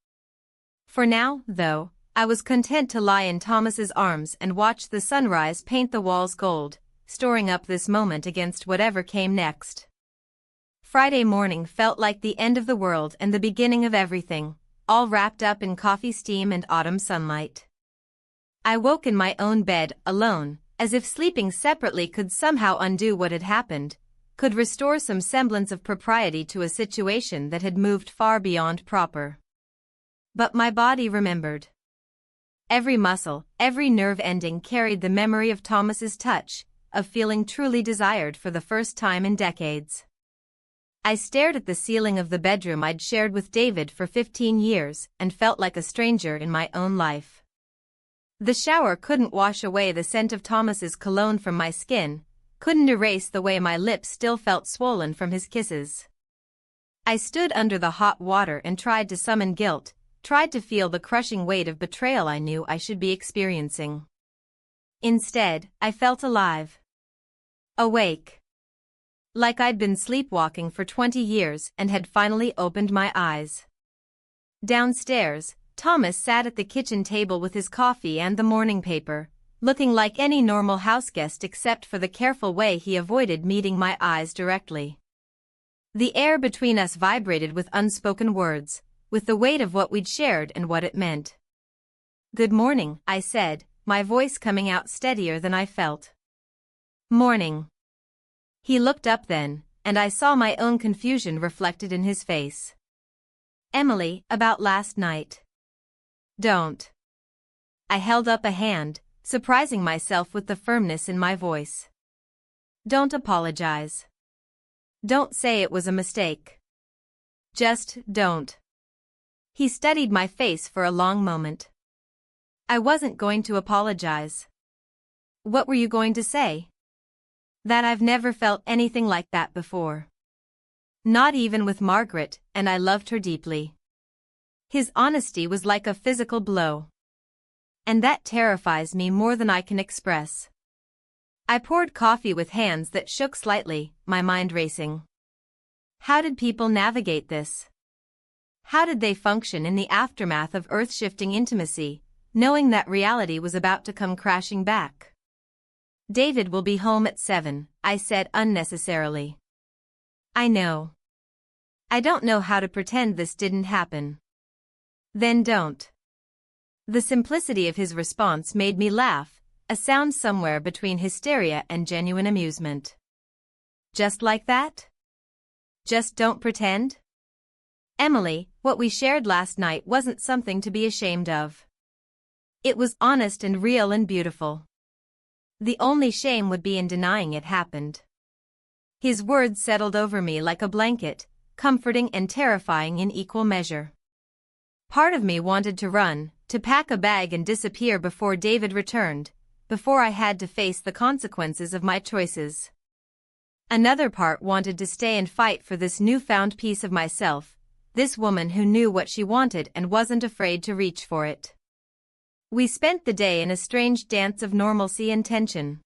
For now, though, I was content to lie in Thomas's arms and watch the sunrise paint the walls gold, storing up this moment against whatever came next. Friday morning felt like the end of the world and the beginning of everything, all wrapped up in coffee steam and autumn sunlight. I woke in my own bed, alone, as if sleeping separately could somehow undo what had happened, could restore some semblance of propriety to a situation that had moved far beyond proper. But my body remembered. Every muscle, every nerve ending carried the memory of Thomas's touch, of feeling truly desired for the first time in decades. I stared at the ceiling of the bedroom I'd shared with David for 15 years and felt like a stranger in my own life. The shower couldn't wash away the scent of Thomas's cologne from my skin, couldn't erase the way my lips still felt swollen from his kisses. I stood under the hot water and tried to summon guilt, tried to feel the crushing weight of betrayal I knew I should be experiencing. Instead, I felt alive. Awake. Like I'd been sleepwalking for 20 years and had finally opened my eyes. Downstairs, Thomas sat at the kitchen table with his coffee and the morning paper, looking like any normal houseguest except for the careful way he avoided meeting my eyes directly. The air between us vibrated with unspoken words, with the weight of what we'd shared and what it meant. "Good morning," I said, my voice coming out steadier than I felt. "Morning." He looked up then, and I saw my own confusion reflected in his face. "Emily, about last night." "Don't." I held up a hand, surprising myself with the firmness in my voice. "Don't apologize. Don't say it was a mistake. Just don't." He studied my face for a long moment. "I wasn't going to apologize." "What were you going to say?" "That I've never felt anything like that before. Not even with Margaret, and I loved her deeply." His honesty was like a physical blow. And that terrifies me more than I can express. I poured coffee with hands that shook slightly, my mind racing. How did people navigate this? How did they function in the aftermath of earth-shifting intimacy, knowing that reality was about to come crashing back? "David will be home at 7, I said unnecessarily. "I know. I don't know how to pretend this didn't happen." "Then don't." The simplicity of his response made me laugh, a sound somewhere between hysteria and genuine amusement. "Just like that? Just don't pretend?" "Emily, what we shared last night wasn't something to be ashamed of. It was honest and real and beautiful. The only shame would be in denying it happened." His words settled over me like a blanket, comforting and terrifying in equal measure. Part of me wanted to run, to pack a bag and disappear before David returned, before I had to face the consequences of my choices. Another part wanted to stay and fight for this newfound piece of myself, this woman who knew what she wanted and wasn't afraid to reach for it. We spent the day in a strange dance of normalcy and tension.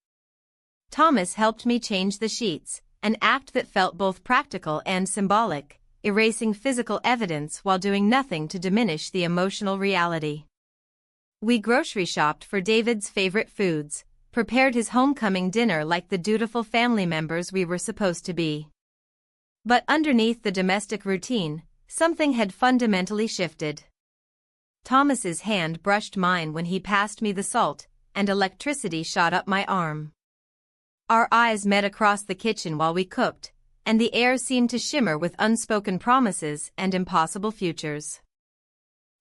Thomas helped me change the sheets, an act that felt both practical and symbolic, erasing physical evidence while doing nothing to diminish the emotional reality. We grocery shopped for David's favorite foods, prepared his homecoming dinner like the dutiful family members we were supposed to be. But underneath the domestic routine, something had fundamentally shifted. Thomas's hand brushed mine when he passed me the salt, and electricity shot up my arm. Our eyes met across the kitchen while we cooked, and the air seemed to shimmer with unspoken promises and impossible futures.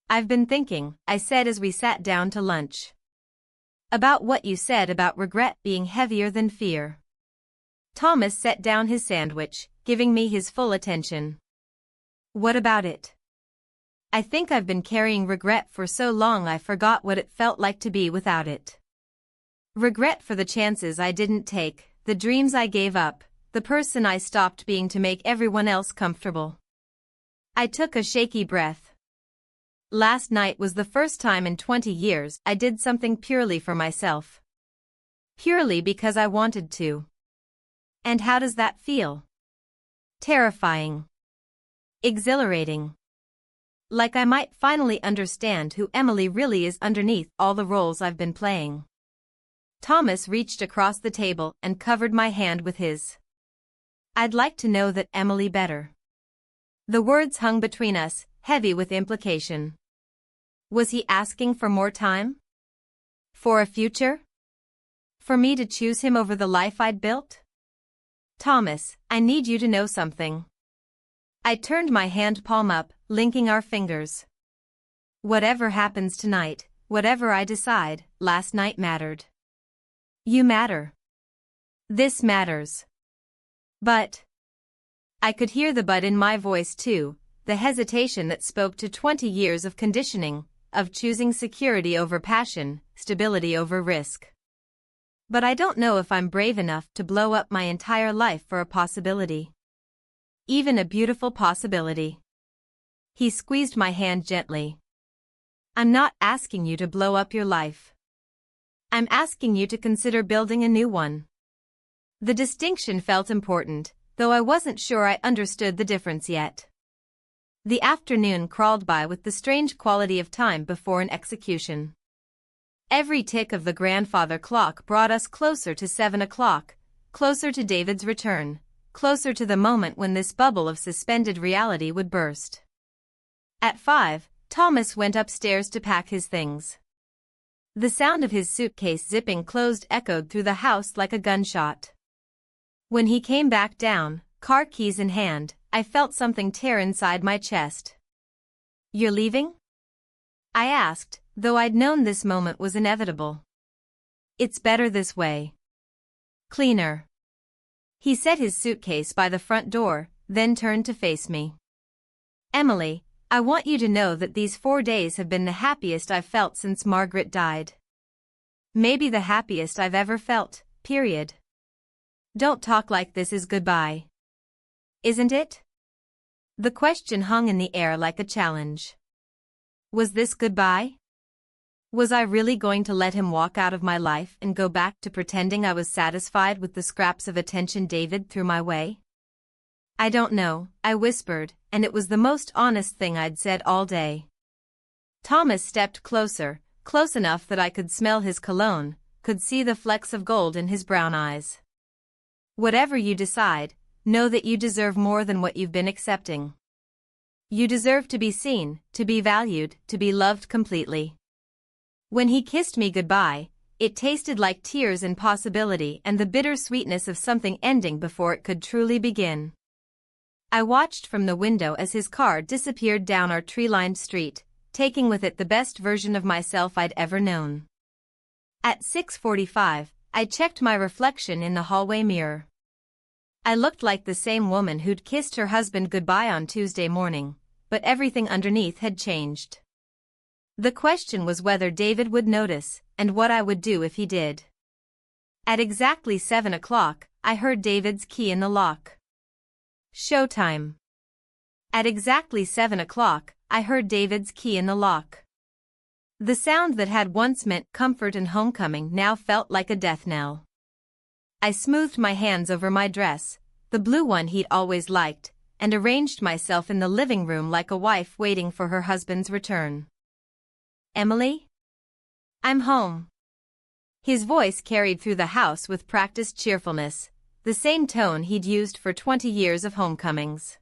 "I've been thinking," I said as we sat down to lunch. "About what you said about regret being heavier than fear." Thomas set down his sandwich, giving me his full attention. "What about it?" "I think I've been carrying regret for so long I forgot what it felt like to be without it. Regret for the chances I didn't take, the dreams I gave up, the person I stopped being to make everyone else comfortable." I took a shaky breath. Last night was the first time in 20 years I did something purely for myself. Purely because I wanted to. And how does that feel? Terrifying. Exhilarating. Like I might finally understand who Emily really is underneath all the roles I've been playing. Thomas reached across the table and covered my hand with his. I'd like to know that Emily better. The words hung between us, heavy with implication. Was he asking for more time? For a future? For me to choose him over the life I'd built? Thomas, I need you to know something. I turned my hand palm up, linking our fingers. Whatever happens tonight, whatever I decide, last night mattered. You matter. This matters. But. I could hear the but in my voice too, the hesitation that spoke to 20 years of conditioning, of choosing security over passion, stability over risk. But I don't know if I'm brave enough to blow up my entire life for a possibility. Even a beautiful possibility. He squeezed my hand gently. I'm not asking you to blow up your life. I'm asking you to consider building a new one. The distinction felt important, though I wasn't sure I understood the difference yet. The afternoon crawled by with the strange quality of time before an execution. Every tick of the grandfather clock brought us closer to 7 o'clock, closer to David's return, closer to the moment when this bubble of suspended reality would burst. At 5, Thomas went upstairs to pack his things. The sound of his suitcase zipping closed echoed through the house like a gunshot. When he came back down, car keys in hand, I felt something tear inside my chest. You're leaving? I asked, though I'd known this moment was inevitable. It's better this way. Cleaner. He set his suitcase by the front door, then turned to face me. Emily, I want you to know that these 4 days have been the happiest I've felt since Margaret died. Maybe the happiest I've ever felt, period. Don't talk like this is goodbye. Isn't it? The question hung in the air like a challenge. Was this goodbye? Was I really going to let him walk out of my life and go back to pretending I was satisfied with the scraps of attention David threw my way? I don't know, I whispered, and it was the most honest thing I'd said all day. Thomas stepped closer, close enough that I could smell his cologne, could see the flecks of gold in his brown eyes. Whatever you decide, know that you deserve more than what you've been accepting. You deserve to be seen, to be valued, to be loved completely. When he kissed me goodbye, it tasted like tears and possibility and the bitter sweetness of something ending before it could truly begin. I watched from the window as his car disappeared down our tree-lined street, taking with it the best version of myself I'd ever known. At 6:45, I checked my reflection in the hallway mirror. I looked like the same woman who'd kissed her husband goodbye on Tuesday morning, but everything underneath had changed. The question was whether David would notice, and what I would do if he did. At exactly 7 o'clock, I heard David's key in the lock. Showtime. At exactly 7 o'clock, I heard David's key in the lock. The sound that had once meant comfort and homecoming now felt like a death knell. I smoothed my hands over my dress, the blue one he'd always liked, and arranged myself in the living room like a wife waiting for her husband's return. Emily? I'm home. His voice carried through the house with practiced cheerfulness, the same tone he'd used for 20 years of homecomings.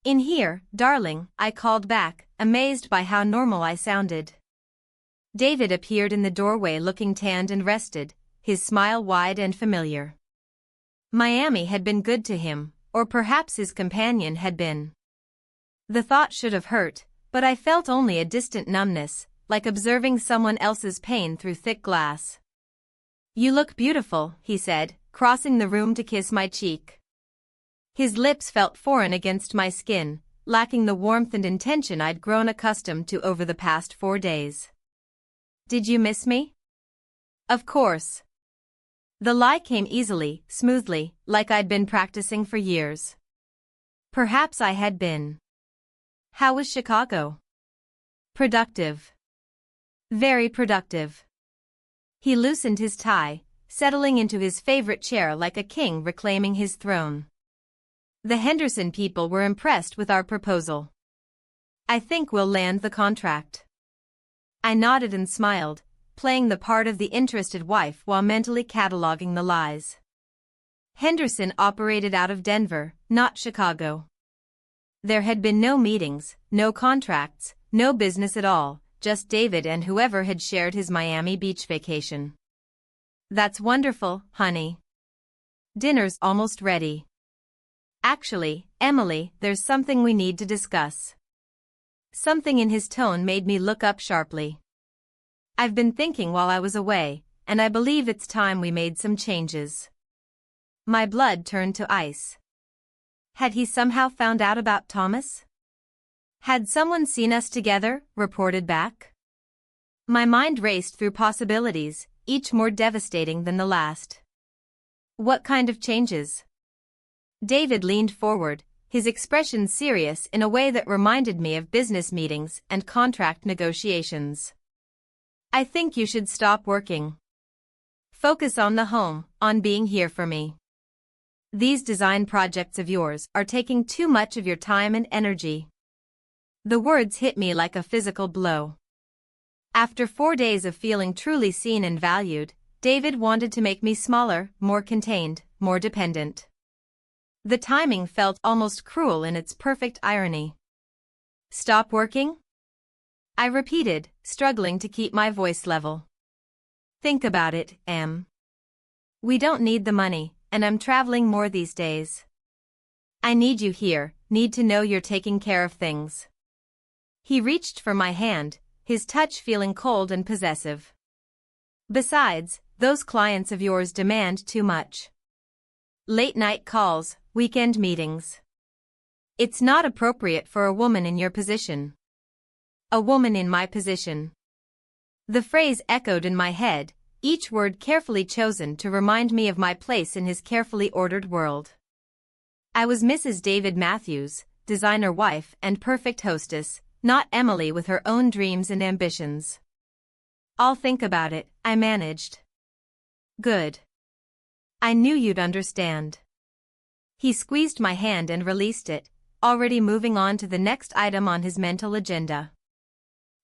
In here, darling, I called back, amazed by how normal I sounded. David appeared in the doorway looking tanned and rested, his smile wide and familiar. Miami had been good to him, or perhaps his companion had been. The thought should have hurt, but I felt only a distant numbness, like observing someone else's pain through thick glass. You look beautiful, he said, crossing the room to kiss my cheek. His lips felt foreign against my skin, lacking the warmth and intention I'd grown accustomed to over the past 4 days. Did you miss me? Of course. The lie came easily, smoothly, like I'd been practicing for years. Perhaps I had been. How was Chicago? Productive. Very productive. He loosened his tie, settling into his favorite chair like a king reclaiming his throne. The Henderson people were impressed with our proposal. I think we'll land the contract. I nodded and smiled, playing the part of the interested wife while mentally cataloging the lies. Henderson operated out of Denver, not Chicago. There had been no meetings, no contracts, no business at all, just David and whoever had shared his Miami Beach vacation. That's wonderful, honey. Dinner's almost ready. Actually, Emily, there's something we need to discuss. Something in his tone made me look up sharply. I've been thinking while I was away, and I believe it's time we made some changes. My blood turned to ice. Had he somehow found out about Thomas? Had someone seen us together, reported back? My mind raced through possibilities, each more devastating than the last. What kind of changes? David leaned forward, his expression serious in a way that reminded me of business meetings and contract negotiations. I think you should stop working. Focus on the home, on being here for me. These design projects of yours are taking too much of your time and energy. The words hit me like a physical blow. After 4 days of feeling truly seen and valued, David wanted to make me smaller, more contained, more dependent. The timing felt almost cruel in its perfect irony. Stop working? I repeated, struggling to keep my voice level. Think about it, Em. We don't need the money, and I'm traveling more these days. I need you here, need to know you're taking care of things. He reached for my hand, his touch feeling cold and possessive. Besides, those clients of yours demand too much. Late-night calls, weekend meetings. It's not appropriate for a woman in your position. A woman in my position. The phrase echoed in my head, each word carefully chosen to remind me of my place in his carefully ordered world. I was Mrs. David Matthews, designer wife and perfect hostess, not Emily with her own dreams and ambitions. I'll think about it, I managed. Good. I knew you'd understand. He squeezed my hand and released it, already moving on to the next item on his mental agenda.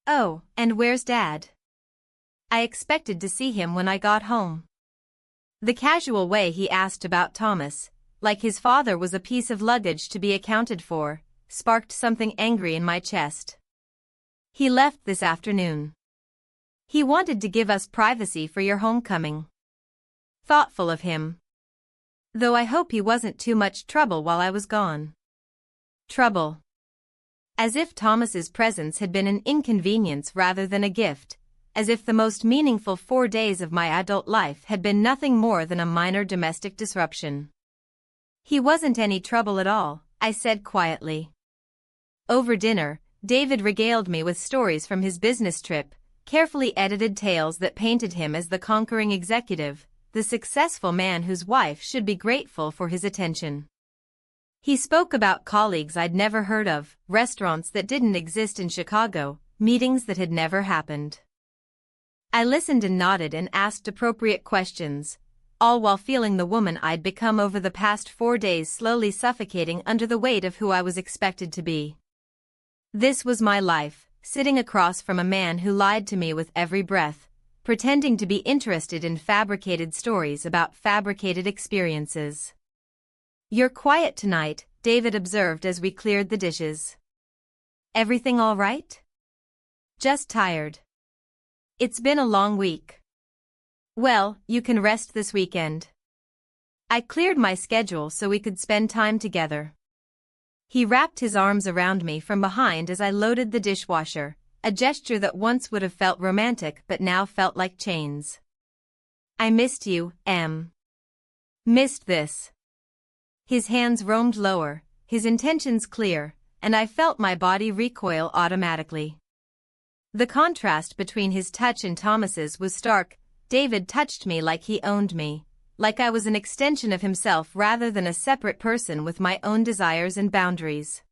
Oh, and where's Dad? I expected to see him when I got home. The casual way he asked about Thomas, like his father was a piece of luggage to be accounted for, sparked something angry in my chest. He left this afternoon. He wanted to give us privacy for your homecoming. Thoughtful of him. Though I hope he wasn't too much trouble while I was gone. Trouble. As if Thomas's presence had been an inconvenience rather than a gift, as if the most meaningful 4 days of my adult life had been nothing more than a minor domestic disruption. He wasn't any trouble at all, I said quietly. Over dinner, David regaled me with stories from his business trip, carefully edited tales that painted him as the conquering executive, the successful man whose wife should be grateful for his attention. He spoke about colleagues I'd never heard of, restaurants that didn't exist in Chicago, meetings that had never happened. I listened and nodded and asked appropriate questions, all while feeling the woman I'd become over the past 4 days slowly suffocating under the weight of who I was expected to be. This was my life, sitting across from a man who lied to me with every breath, pretending to be interested in fabricated stories about fabricated experiences. You're quiet tonight, David observed as we cleared the dishes. Everything all right? Just tired. It's been a long week. Well, you can rest this weekend. I cleared my schedule so we could spend time together. He wrapped his arms around me from behind as I loaded the dishwasher, a gesture that once would have felt romantic but now felt like chains. I missed you, Em. Missed this. His hands roamed lower, his intentions clear, and I felt my body recoil automatically. The contrast between his touch and Thomas's was stark. David touched me like he owned me, like I was an extension of himself rather than a separate person with my own desires and boundaries.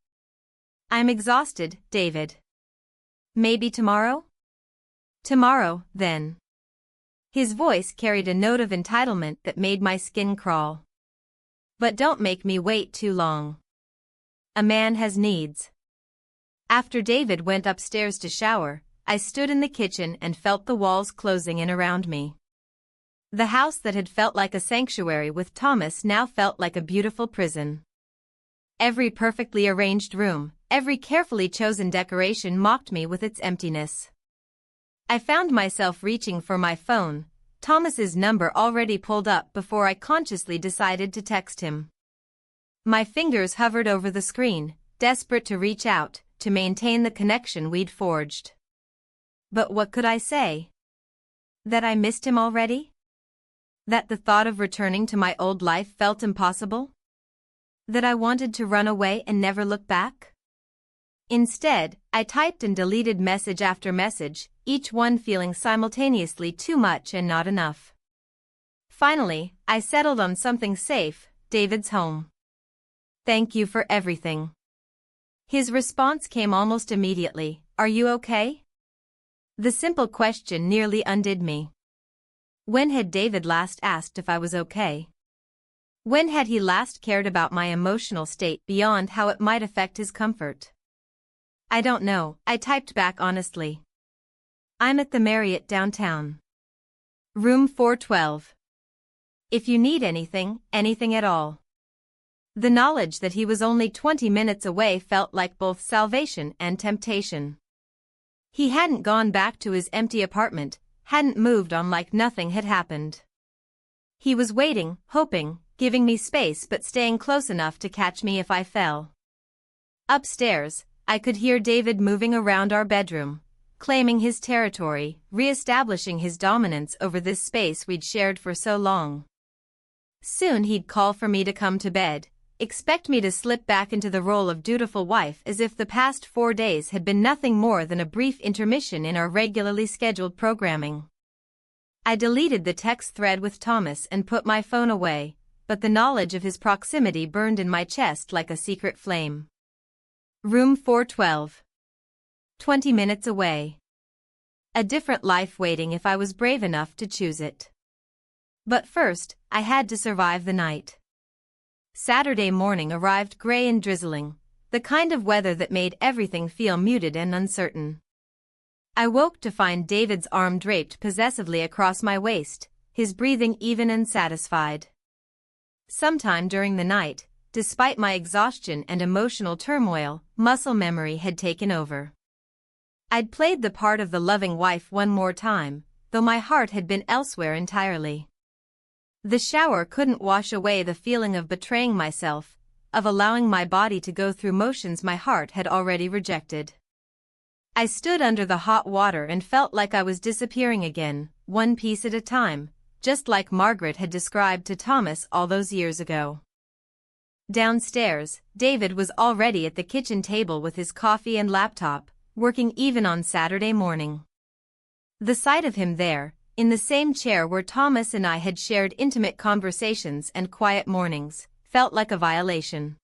I'm exhausted, David. Maybe tomorrow? Tomorrow, then. His voice carried a note of entitlement that made my skin crawl. But don't make me wait too long. A man has needs. After David went upstairs to shower, I stood in the kitchen and felt the walls closing in around me. The house that had felt like a sanctuary with Thomas now felt like a beautiful prison. Every perfectly arranged room, every carefully chosen decoration mocked me with its emptiness. I found myself reaching for my phone, Thomas's number already pulled up before I consciously decided to text him. My fingers hovered over the screen, desperate to reach out, to maintain the connection we'd forged. But what could I say? That I missed him already? That the thought of returning to my old life felt impossible? That I wanted to run away and never look back? Instead, I typed and deleted message after message, each one feeling simultaneously too much and not enough. Finally, I settled on something safe, David's home. Thank you for everything. His response came almost immediately, are you okay? The simple question nearly undid me. When had David last asked if I was okay? When had he last cared about my emotional state beyond how it might affect his comfort? I don't know, I typed back honestly. I'm at the Marriott downtown. Room 412. If you need anything, anything at all. The knowledge that he was only 20 minutes away felt like both salvation and temptation. He hadn't gone back to his empty apartment, hadn't moved on like nothing had happened. He was waiting, hoping, giving me space but staying close enough to catch me if I fell. Upstairs, I could hear David moving around our bedroom, claiming his territory, re-establishing his dominance over this space we'd shared for so long. Soon he'd call for me to come to bed, expect me to slip back into the role of dutiful wife as if the past 4 days had been nothing more than a brief intermission in our regularly scheduled programming. I deleted the text thread with Thomas and put my phone away, but the knowledge of his proximity burned in my chest like a secret flame. Room 412. 20 minutes away. A different life waiting if I was brave enough to choose it. But first, I had to survive the night. Saturday morning arrived gray and drizzling, the kind of weather that made everything feel muted and uncertain. I woke to find David's arm draped possessively across my waist, his breathing even and satisfied. Sometime during the night, despite my exhaustion and emotional turmoil, muscle memory had taken over. I'd played the part of the loving wife one more time, though my heart had been elsewhere entirely. The shower couldn't wash away the feeling of betraying myself, of allowing my body to go through motions my heart had already rejected. I stood under the hot water and felt like I was disappearing again, one piece at a time, just like Margaret had described to Thomas all those years ago. Downstairs, David was already at the kitchen table with his coffee and laptop, working even on Saturday morning. The sight of him there, in the same chair where Thomas and I had shared intimate conversations and quiet mornings, felt like a violation.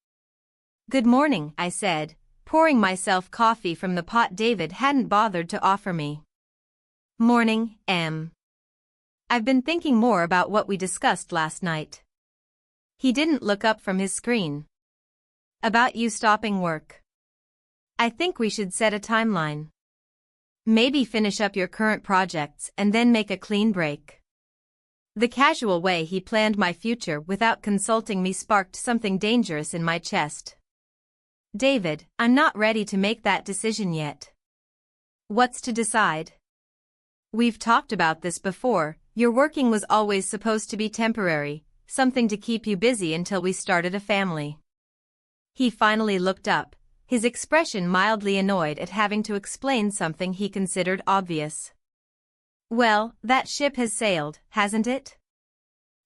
Good morning, I said, pouring myself coffee from the pot David hadn't bothered to offer me. Morning, Em. I've been thinking more about what we discussed last night. He didn't look up from his screen. About you stopping work. I think we should set a timeline. Maybe finish up your current projects and then make a clean break. The casual way he planned my future without consulting me sparked something dangerous in my chest. David, I'm not ready to make that decision yet. What's to decide? We've talked about this before, your working was always supposed to be temporary, something to keep you busy until we started a family. He finally looked up, his expression mildly annoyed at having to explain something he considered obvious. Well, that ship has sailed, hasn't it?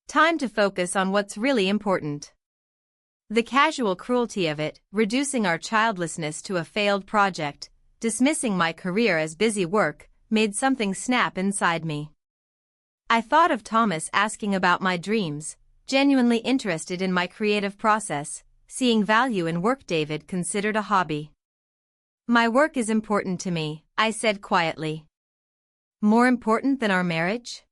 Time to focus on what's really important. The casual cruelty of it, reducing our childlessness to a failed project, dismissing my career as busy work, made something snap inside me. I thought of Thomas asking about my dreams, genuinely interested in my creative process, seeing value in work David considered a hobby. My work is important to me, I said quietly. More important than our marriage?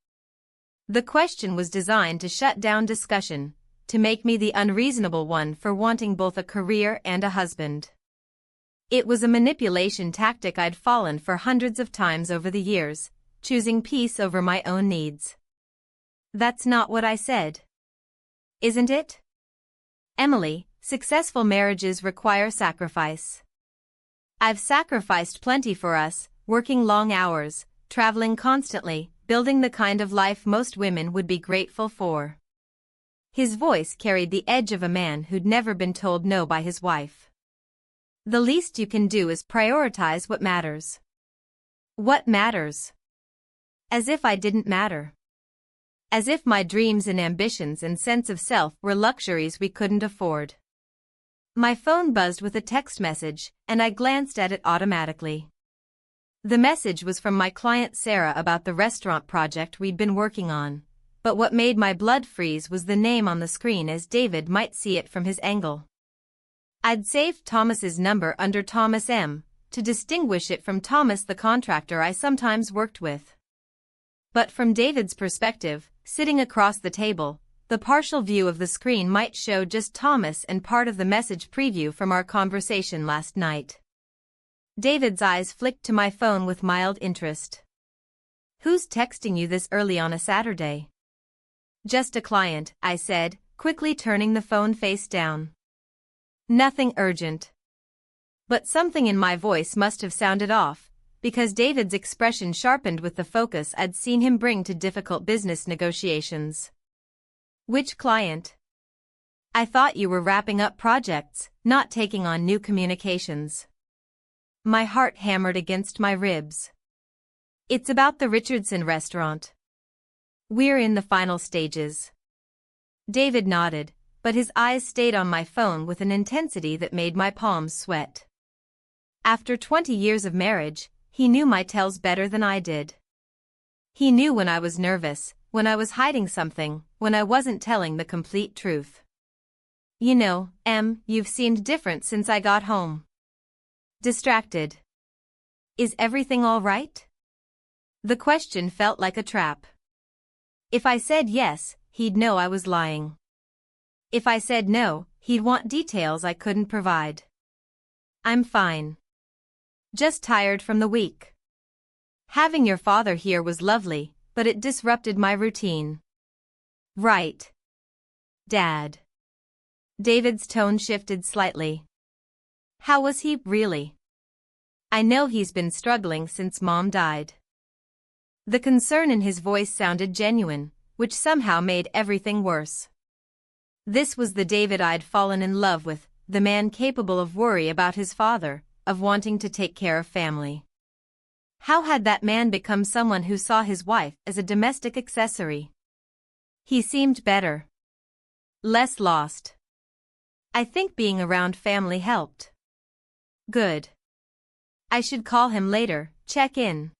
The question was designed to shut down discussion, to make me the unreasonable one for wanting both a career and a husband. It was a manipulation tactic I'd fallen for hundreds of times over the years, choosing peace over my own needs. That's not what I said. Isn't it? Emily, successful marriages require sacrifice. I've sacrificed plenty for us, working long hours, traveling constantly, building the kind of life most women would be grateful for. His voice carried the edge of a man who'd never been told no by his wife. The least you can do is prioritize what matters. What matters? As if I didn't matter. As if my dreams and ambitions and sense of self were luxuries we couldn't afford. My phone buzzed with a text message, and I glanced at it automatically. The message was from my client Sarah about the restaurant project we'd been working on, but what made my blood freeze was the name on the screen as David might see it from his angle. I'd saved Thomas's number under Thomas M. to distinguish it from Thomas the contractor I sometimes worked with. But from David's perspective, sitting across the table, the partial view of the screen might show just Thomas and part of the message preview from our conversation last night. David's eyes flicked to my phone with mild interest. "Who's texting you this early on a Saturday?" "Just a client," I said, quickly turning the phone face down. Nothing urgent. But something in my voice must have sounded off, because David's expression sharpened with the focus I'd seen him bring to difficult business negotiations. "Which client?" "I thought you were wrapping up projects, not taking on new communications." My heart hammered against my ribs. "It's about the Richardson restaurant. We're in the final stages." David nodded, but his eyes stayed on my phone with an intensity that made my palms sweat. After 20 years of marriage, he knew my tells better than I did. He knew when I was nervous, when I was hiding something, when I wasn't telling the complete truth. "You know, Em, you've seemed different since I got home." Distracted. "Is everything all right?" The question felt like a trap. If I said yes, he'd know I was lying. If I said no, he'd want details I couldn't provide. "I'm fine. Just tired from the week. Having your father here was lovely, but it disrupted my routine." "Right. Dad." David's tone shifted slightly. "How was he, really?" "I know he's been struggling since Mom died." The concern in his voice sounded genuine, which somehow made everything worse. This was the David I'd fallen in love with, the man capable of worry about his father, of wanting to take care of family. How had that man become someone who saw his wife as a domestic accessory? He seemed better. Less lost. I think being around family helped. Good. I should call him later, check in.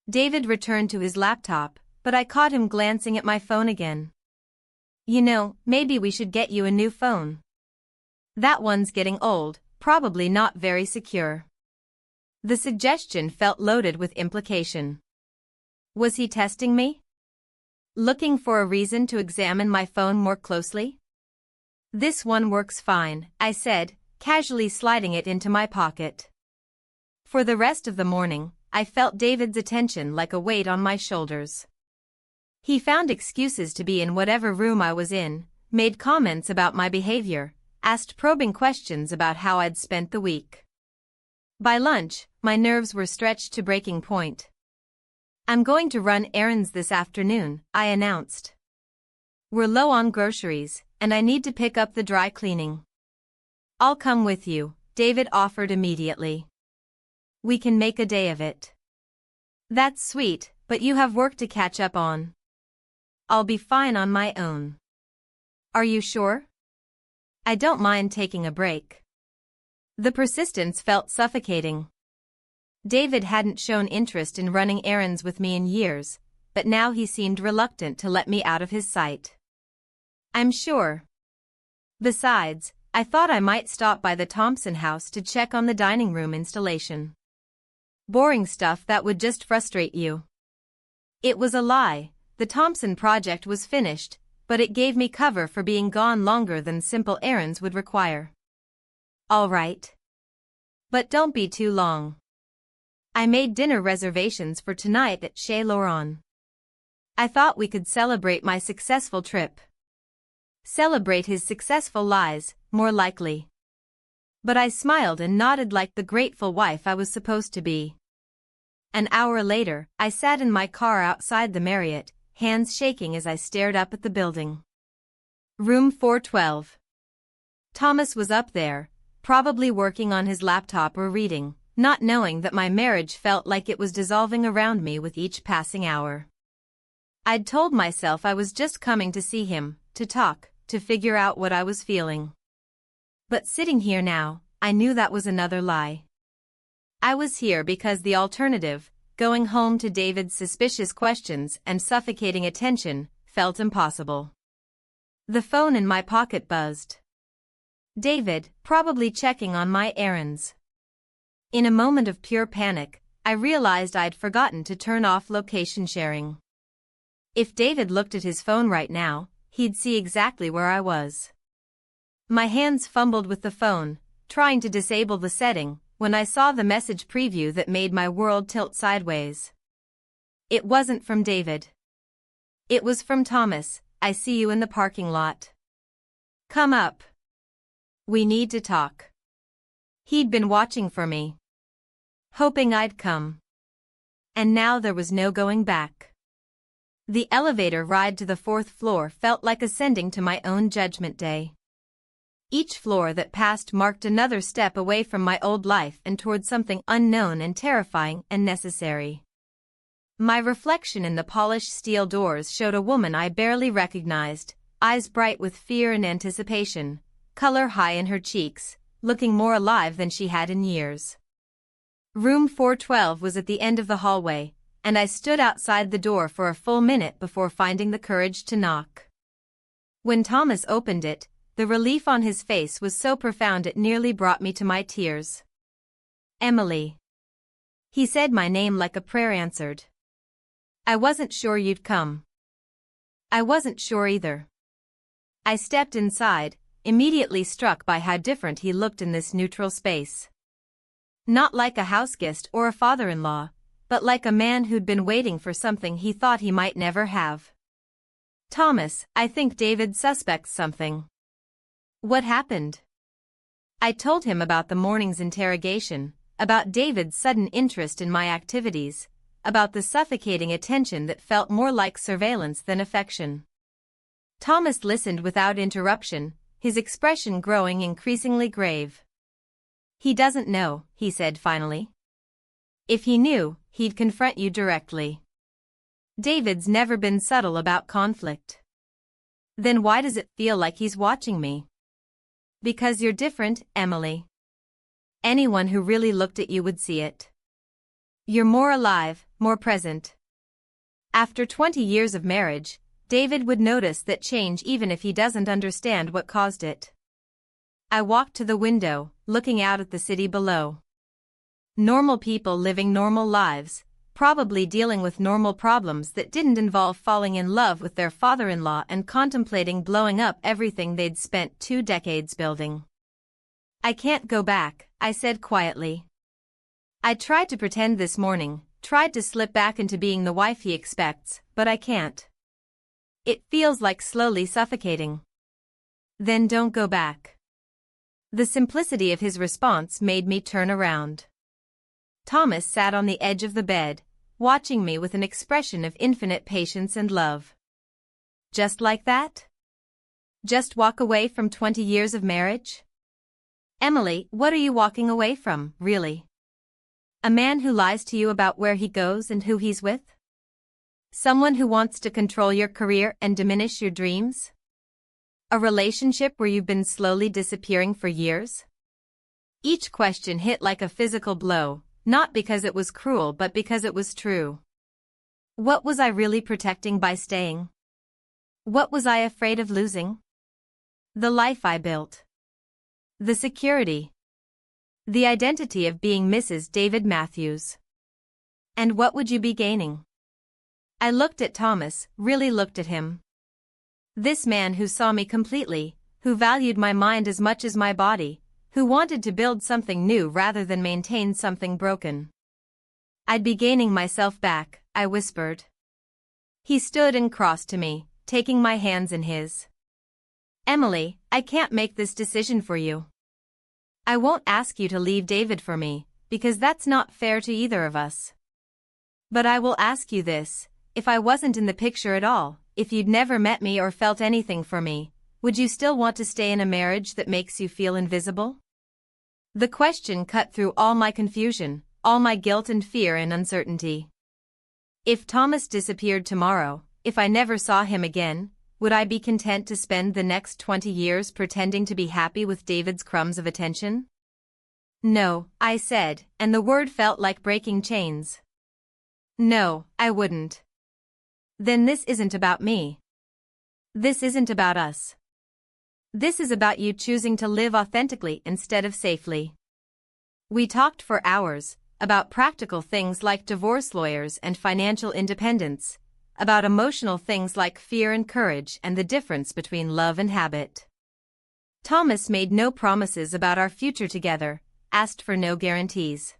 David returned to his laptop, but I caught him glancing at my phone again. "You know, maybe we should get you a new phone. That one's getting old, probably not very secure." The suggestion felt loaded with implication. Was he testing me? Looking for a reason to examine my phone more closely? "This one works fine," I said, casually sliding it into my pocket. For the rest of the morning, I felt David's attention like a weight on my shoulders. He found excuses to be in whatever room I was in, made comments about my behavior, asked probing questions about how I'd spent the week. By lunch, my nerves were stretched to breaking point. "I'm going to run errands this afternoon," I announced. "We're low on groceries, and I need to pick up the dry cleaning." "I'll come with you," David offered immediately. "We can make a day of it." "That's sweet, but you have work to catch up on." "I'll be fine on my own." "Are you sure?" "I don't mind taking a break." The persistence felt suffocating. David hadn't shown interest in running errands with me in years, but now he seemed reluctant to let me out of his sight. "I'm sure. Besides, I thought I might stop by the Thompson house to check on the dining room installation." "Boring stuff that would just frustrate you." It was a lie. The Thompson project was finished, but it gave me cover for being gone longer than simple errands would require. All right. But don't be too long. I made dinner reservations for tonight at Chez Laurent. I thought we could celebrate my successful trip. Celebrate his successful lies, more likely. But I smiled and nodded like the grateful wife I was supposed to be. An hour later, I sat in my car outside the Marriott, hands shaking as I stared up at the building. Room 412. Thomas was up there, probably working on his laptop or reading, not knowing that my marriage felt like it was dissolving around me with each passing hour. I'd told myself I was just coming to see him, to talk, to figure out what I was feeling. But sitting here now, I knew that was another lie. I was here because the alternative, going home to David's suspicious questions and suffocating attention, felt impossible. The phone in my pocket buzzed. David, probably checking on my errands. In a moment of pure panic, I realized I'd forgotten to turn off location sharing. If David looked at his phone right now, he'd see exactly where I was. My hands fumbled with the phone, trying to disable the setting, when I saw the message preview that made my world tilt sideways. It wasn't from David. It was from Thomas. I see you in the parking lot. Come up. We need to talk. He'd been watching for me, hoping I'd come. And now there was no going back. The elevator ride to the 4th floor felt like ascending to my own judgment day. Each floor that passed marked another step away from my old life and toward something unknown and terrifying and necessary. My reflection in the polished steel doors showed a woman I barely recognized, eyes bright with fear and anticipation, color high in her cheeks, looking more alive than she had in years. Room 412 was at the end of the hallway, and I stood outside the door for a full minute before finding the courage to knock. When Thomas opened it, the relief on his face was so profound it nearly brought me to my tears. Emily. He said my name like a prayer answered. I wasn't sure you'd come. I wasn't sure either. I stepped inside, immediately struck by how different he looked in this neutral space. Not like a houseguest or a father-in-law, but like a man who'd been waiting for something he thought he might never have. Thomas, I think David suspects something. What happened? I told him about the morning's interrogation, about David's sudden interest in my activities, about the suffocating attention that felt more like surveillance than affection. Thomas listened without interruption, his expression growing increasingly grave. He doesn't know, he said finally. If he knew, he'd confront you directly. David's never been subtle about conflict. Then why does it feel like he's watching me? Because you're different, Emily. Anyone who really looked at you would see it. You're more alive, more present. After 20 years of marriage, David would notice that change even if he doesn't understand what caused it. I walked to the window, looking out at the city below. Normal people living normal lives, probably dealing with normal problems that didn't involve falling in love with their father-in-law and contemplating blowing up everything they'd spent 2 decades building. I can't go back, I said quietly. I tried to pretend this morning, tried to slip back into being the wife he expects, but I can't. It feels like slowly suffocating. Then don't go back. The simplicity of his response made me turn around. Thomas sat on the edge of the bed, watching me with an expression of infinite patience and love. Just like that? Just walk away from 20 years of marriage? Emily, what are you walking away from, really? A man who lies to you about where he goes and who he's with? Someone who wants to control your career and diminish your dreams? A relationship where you've been slowly disappearing for years? Each question hit like a physical blow. Not because it was cruel but because it was true. What was I really protecting by staying? What was I afraid of losing? The life I built. The security. The identity of being Mrs. David Matthews. And what would you be gaining? I looked at Thomas, really looked at him. This man who saw me completely, who valued my mind as much as my body, who wanted to build something new rather than maintain something broken. I'd be gaining myself back, I whispered. He stood and crossed to me, taking my hands in his. Emily, I can't make this decision for you. I won't ask you to leave David for me, because that's not fair to either of us. But I will ask you this, if I wasn't in the picture at all, if you'd never met me or felt anything for me, would you still want to stay in a marriage that makes you feel invisible? The question cut through all my confusion, all my guilt and fear and uncertainty. If Thomas disappeared tomorrow, if I never saw him again, would I be content to spend the next 20 years pretending to be happy with David's crumbs of attention? No, I said, and the word felt like breaking chains. No, I wouldn't. Then this isn't about me. This isn't about us. This is about you choosing to live authentically instead of safely. We talked for hours, about practical things like divorce lawyers and financial independence, about emotional things like fear and courage and the difference between love and habit. Thomas made no promises about our future together, asked for no guarantees.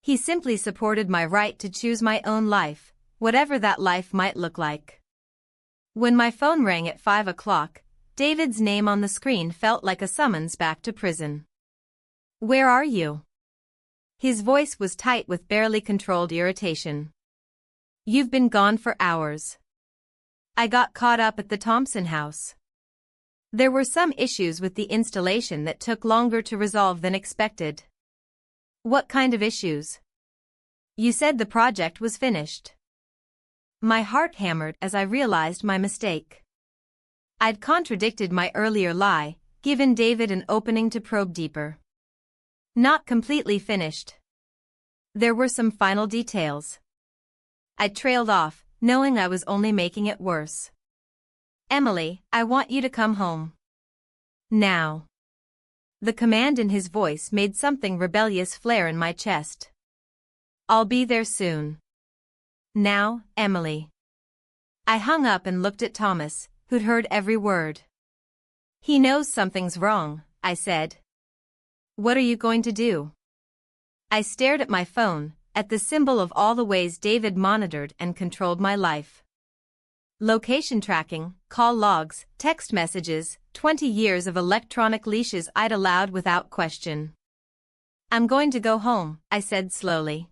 He simply supported my right to choose my own life, whatever that life might look like. When my phone rang at 5 o'clock, David's name on the screen felt like a summons back to prison. Where are you? His voice was tight with barely controlled irritation. You've been gone for hours. I got caught up at the Thompson house. There were some issues with the installation that took longer to resolve than expected. What kind of issues? You said the project was finished. My heart hammered as I realized my mistake. I'd contradicted my earlier lie, given David an opening to probe deeper. Not completely finished. There were some final details. I trailed off, knowing I was only making it worse. Emily, I want you to come home. Now. The command in his voice made something rebellious flare in my chest. I'll be there soon. Now, Emily. I hung up and looked at Thomas, who'd heard every word. He knows something's wrong, I said. What are you going to do? I stared at my phone, at the symbol of all the ways David monitored and controlled my life. Location tracking, call logs, text messages, 20 years of electronic leashes I'd allowed without question. I'm going to go home, I said slowly.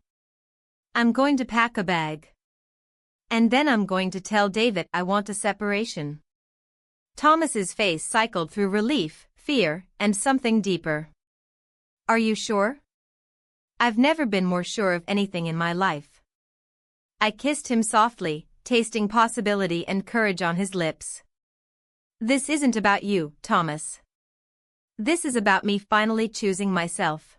I'm going to pack a bag. And then I'm going to tell David I want a separation. Thomas's face cycled through relief, fear, and something deeper. Are you sure? I've never been more sure of anything in my life. I kissed him softly, tasting possibility and courage on his lips. This isn't about you, Thomas. This is about me finally choosing myself.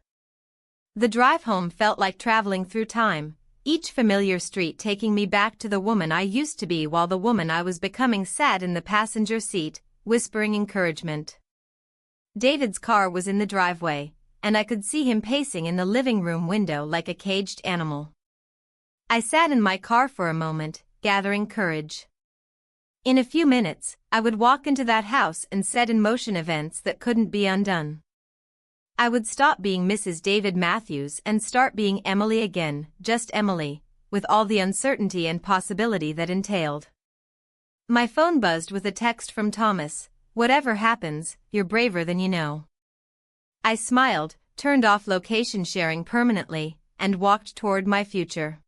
The drive home felt like traveling through time, each familiar street taking me back to the woman I used to be while the woman I was becoming sat in the passenger seat, whispering encouragement. David's car was in the driveway, and I could see him pacing in the living room window like a caged animal. I sat in my car for a moment, gathering courage. In a few minutes, I would walk into that house and set in motion events that couldn't be undone. I would stop being Mrs. David Matthews and start being Emily again, just Emily, with all the uncertainty and possibility that entailed. My phone buzzed with a text from Thomas. Whatever happens, you're braver than you know. I smiled, turned off location sharing permanently, and walked toward my future.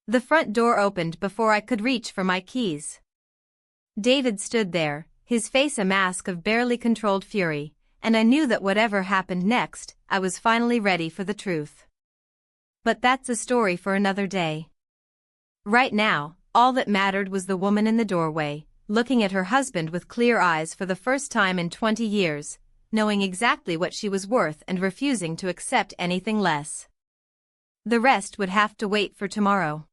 The front door opened before I could reach for my keys. David stood there, his face a mask of barely controlled fury, and I knew that whatever happened next, I was finally ready for the truth. But that's a story for another day. Right now, all that mattered was the woman in the doorway, looking at her husband with clear eyes for the first time in 20 years, knowing exactly what she was worth and refusing to accept anything less. The rest would have to wait for tomorrow.